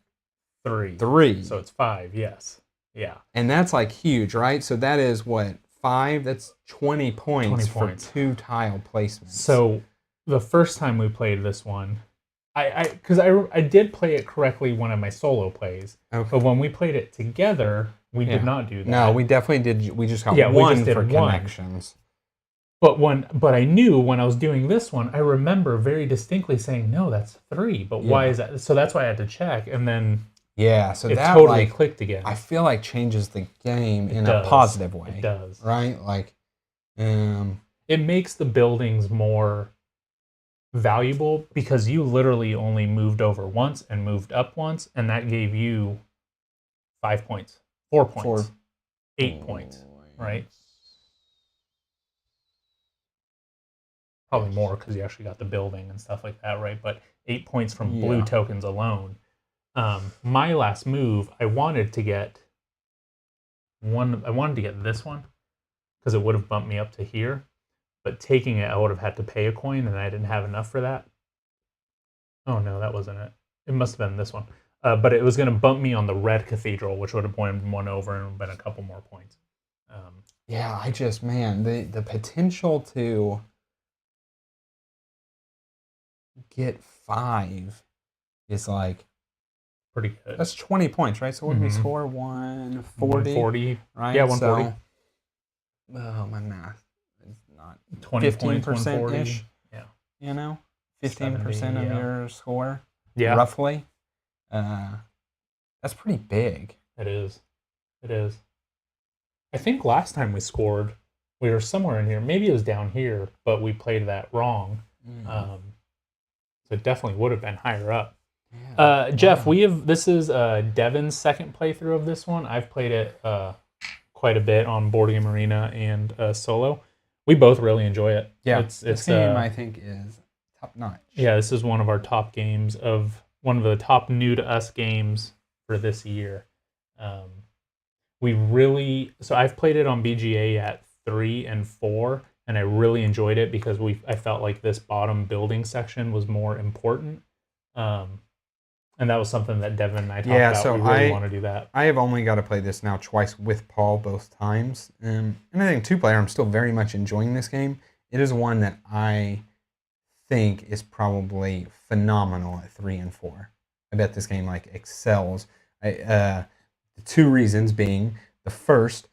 3. 3. So it's 5, yes. Yeah. And that's like huge, right? So that is what, 5? That's 20 points, 20 points. for 2 tile placements. So the first time we played this one, I did play it correctly one of my solo plays, okay. but when we played it together, we did not do that. No, we definitely did. We just got Yeah, we one just did for one. connections. But I knew when I was doing this one, I remember very distinctly saying, no, that's 3. But why is that? So that's why I had to check, and then Yeah, so it that totally like clicked again. I feel like changes the game in does. a positive way. It does. Right? Like It makes the buildings more valuable because you literally only moved over once and moved up once, and that gave you 5 points, 4 points, 8 points, right? Probably more because you actually got the building and stuff like that, right? But 8 points from blue tokens alone. My last move, I wanted to get this one because it would have bumped me up to here. But taking it, I would have had to pay a coin, and I didn't have enough for that. Oh no, that wasn't it. It must have been this one. But it was going to bump me on the red cathedral, which would have been one over and been a couple more points. yeah, I just the potential to get 5 is like pretty good. that's 20 points, right? So what did we score? 140? 140. Right? Yeah, 140. So, my math is not 20 15% points, 140. ish. Yeah. You know? 15% 70, of your score. Yeah. Roughly. That's pretty big. It is. It is. I think last time we scored, we were somewhere in here. Maybe it was down here, but we played that wrong. So it definitely would have been higher up. Yeah. Jeff, this is Devin's second playthrough of this one. I've played it quite a bit on Board Game Arena and solo. We both really enjoy it. Yeah, it's this game I think is top notch. Yeah, this is one of our top games one of the top new to us games for this year. So I've played it on BGA at 3 and 4, and I really enjoyed it because I felt like this bottom building section was more important. And that was something that Devin and I talked about. So we really want to do that. I have only got to play this now twice with Paul both times. And I think 2-player, I'm still very much enjoying this game. It is one that I think is probably phenomenal at 3 and 4. I bet this game like excels. The 2 reasons being, the first,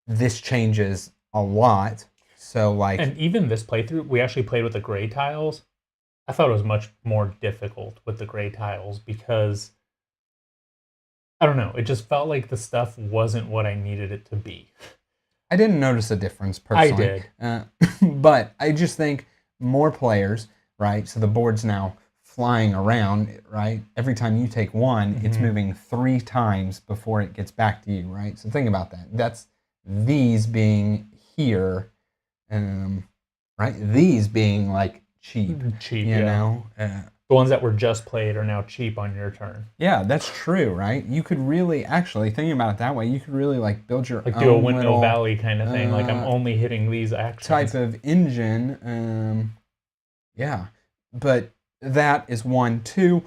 this changes a lot. So like, and even this playthrough, we actually played with the gray tiles. I thought it was much more difficult with the gray tiles because I don't know. It just felt like the stuff wasn't what I needed it to be. I didn't notice a difference I personally. did. But I just think more players, right? So the board's now flying around, right? Every time you take one, it's moving 3 times before it gets back to you, right? So think about that. That's these being here, right? These being like cheap, Cheap, you yeah. know? The ones that were just played are now cheap on your turn. Yeah, that's true, right? You could really, actually, thinking about it that way, you could really like build your Like own do a Windmill little Valley kind of thing. Like I'm only hitting these actions. type of engine. Yeah, but that is 1. 2,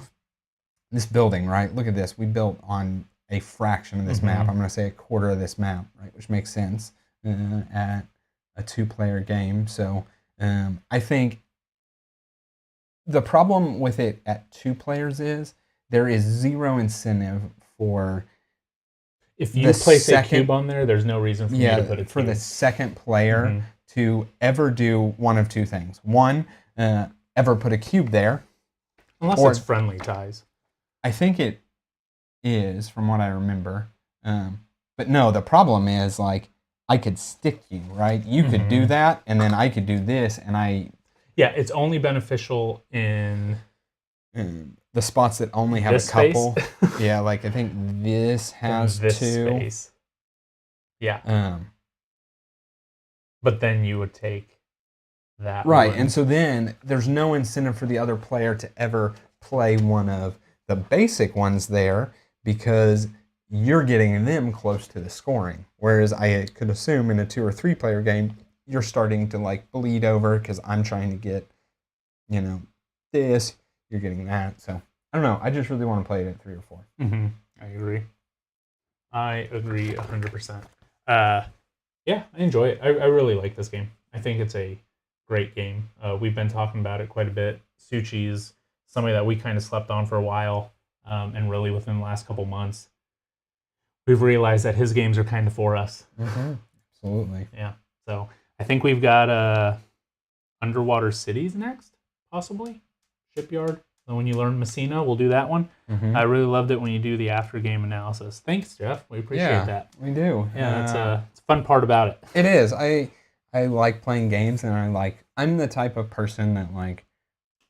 this building, right? Look at this. We built on a fraction of this map. I'm going to say a quarter of this map, right? Which makes sense at a 2-player game. So I think the problem with it at 2 players is there is 0 incentive for If you place a cube on there, there's no reason for me to put a cube. for the second player to ever do one of 2 things. 1, ever put a cube there. Unless it's friendly ties. I think it is, from what I remember. But no, the problem is, like, I could stick you, right? You could do that, and then I could do this, and Yeah, it's only beneficial in the spots that only have this a couple. space. Yeah, like I think this has this 2. space. Yeah. But then you would take that. Right, one. and so then there's no incentive for the other player to ever play one of the basic ones there because you're getting them close to the scoring. Whereas I could assume in a 2 or 3 player game, you're starting to like bleed over because I'm trying to get, this, you're getting that. So I don't know. I just really want to play it at 3 or 4. I agree. I agree 100%. Yeah, I enjoy it. I really like this game. I think it's a great game. We've been talking about it quite a bit. Suchi is somebody that we kind of slept on for a while, and really within the last couple months, we've realized that his games are kind of for us. Absolutely. Yeah. So I think we've got Underwater Cities next, possibly. Shipyard. So when you learn Messina, we'll do that one. I really loved it when you do the after game analysis. Thanks, Jeff. We appreciate that. We do. Yeah, it's a fun part about it. It is. I like playing games, and I'm the type of person that like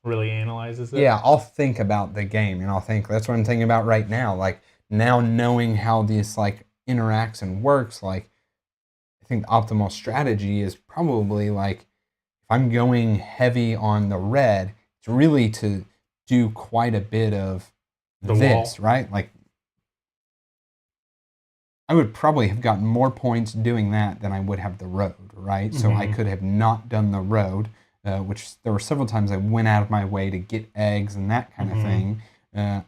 really analyzes it. Yeah, I'll think about the game, and I'll think that's what I'm thinking about right now. Like now knowing how this like interacts and works, like I think the optimal strategy is probably like if I'm going heavy on the red, it's really to do quite a bit of this, right? Like I would probably have gotten more points doing that than I would have the road, right? So I could have not done the road, which there were several times I went out of my way to get eggs and that kind of thing.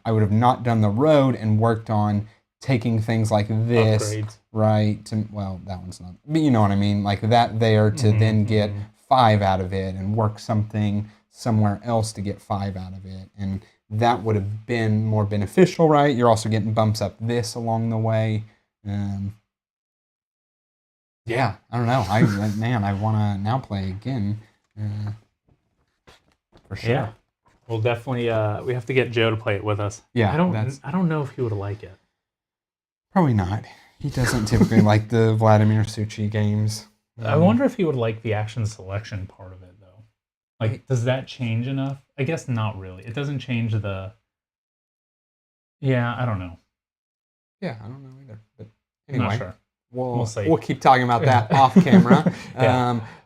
I would have not done the road and worked on taking things like this, upgrades. Right? That one's not, but you know what I mean? Like that there to then get 5 out of it and work something somewhere else to get 5 out of it. And that would have been more beneficial, right? You're also getting bumps up this along the way. Yeah, I don't know. I want to now play again. For sure. Yeah. We'll definitely we have to get Joe to play it with us. Yeah. I don't know if he would like it. Probably not. He doesn't typically like the Vladimir Suchi games. I wonder if he would like the action selection part of it though. Like does that change enough? I guess not really. It doesn't change the Yeah, I don't know. Yeah, I don't know either. But anyway, not sure. We'll see. We'll keep talking about that off camera.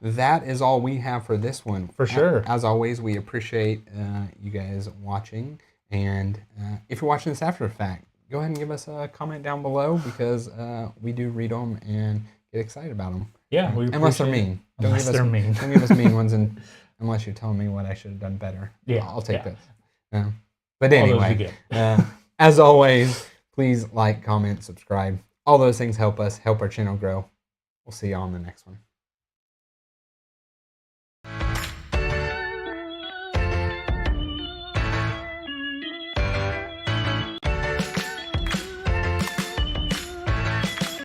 That is all we have for this one. For sure. As always, we appreciate you guys watching. And if you're watching this after the fact, go ahead and give us a comment down below because we do read them and get excited about them. Yeah, unless they're mean. Don't give us mean ones, unless you're telling me what I should have done better. Yeah, I'll take those. But anyway, as always, please like, comment, subscribe. All those things help us, help our channel grow. We'll see you on the next one.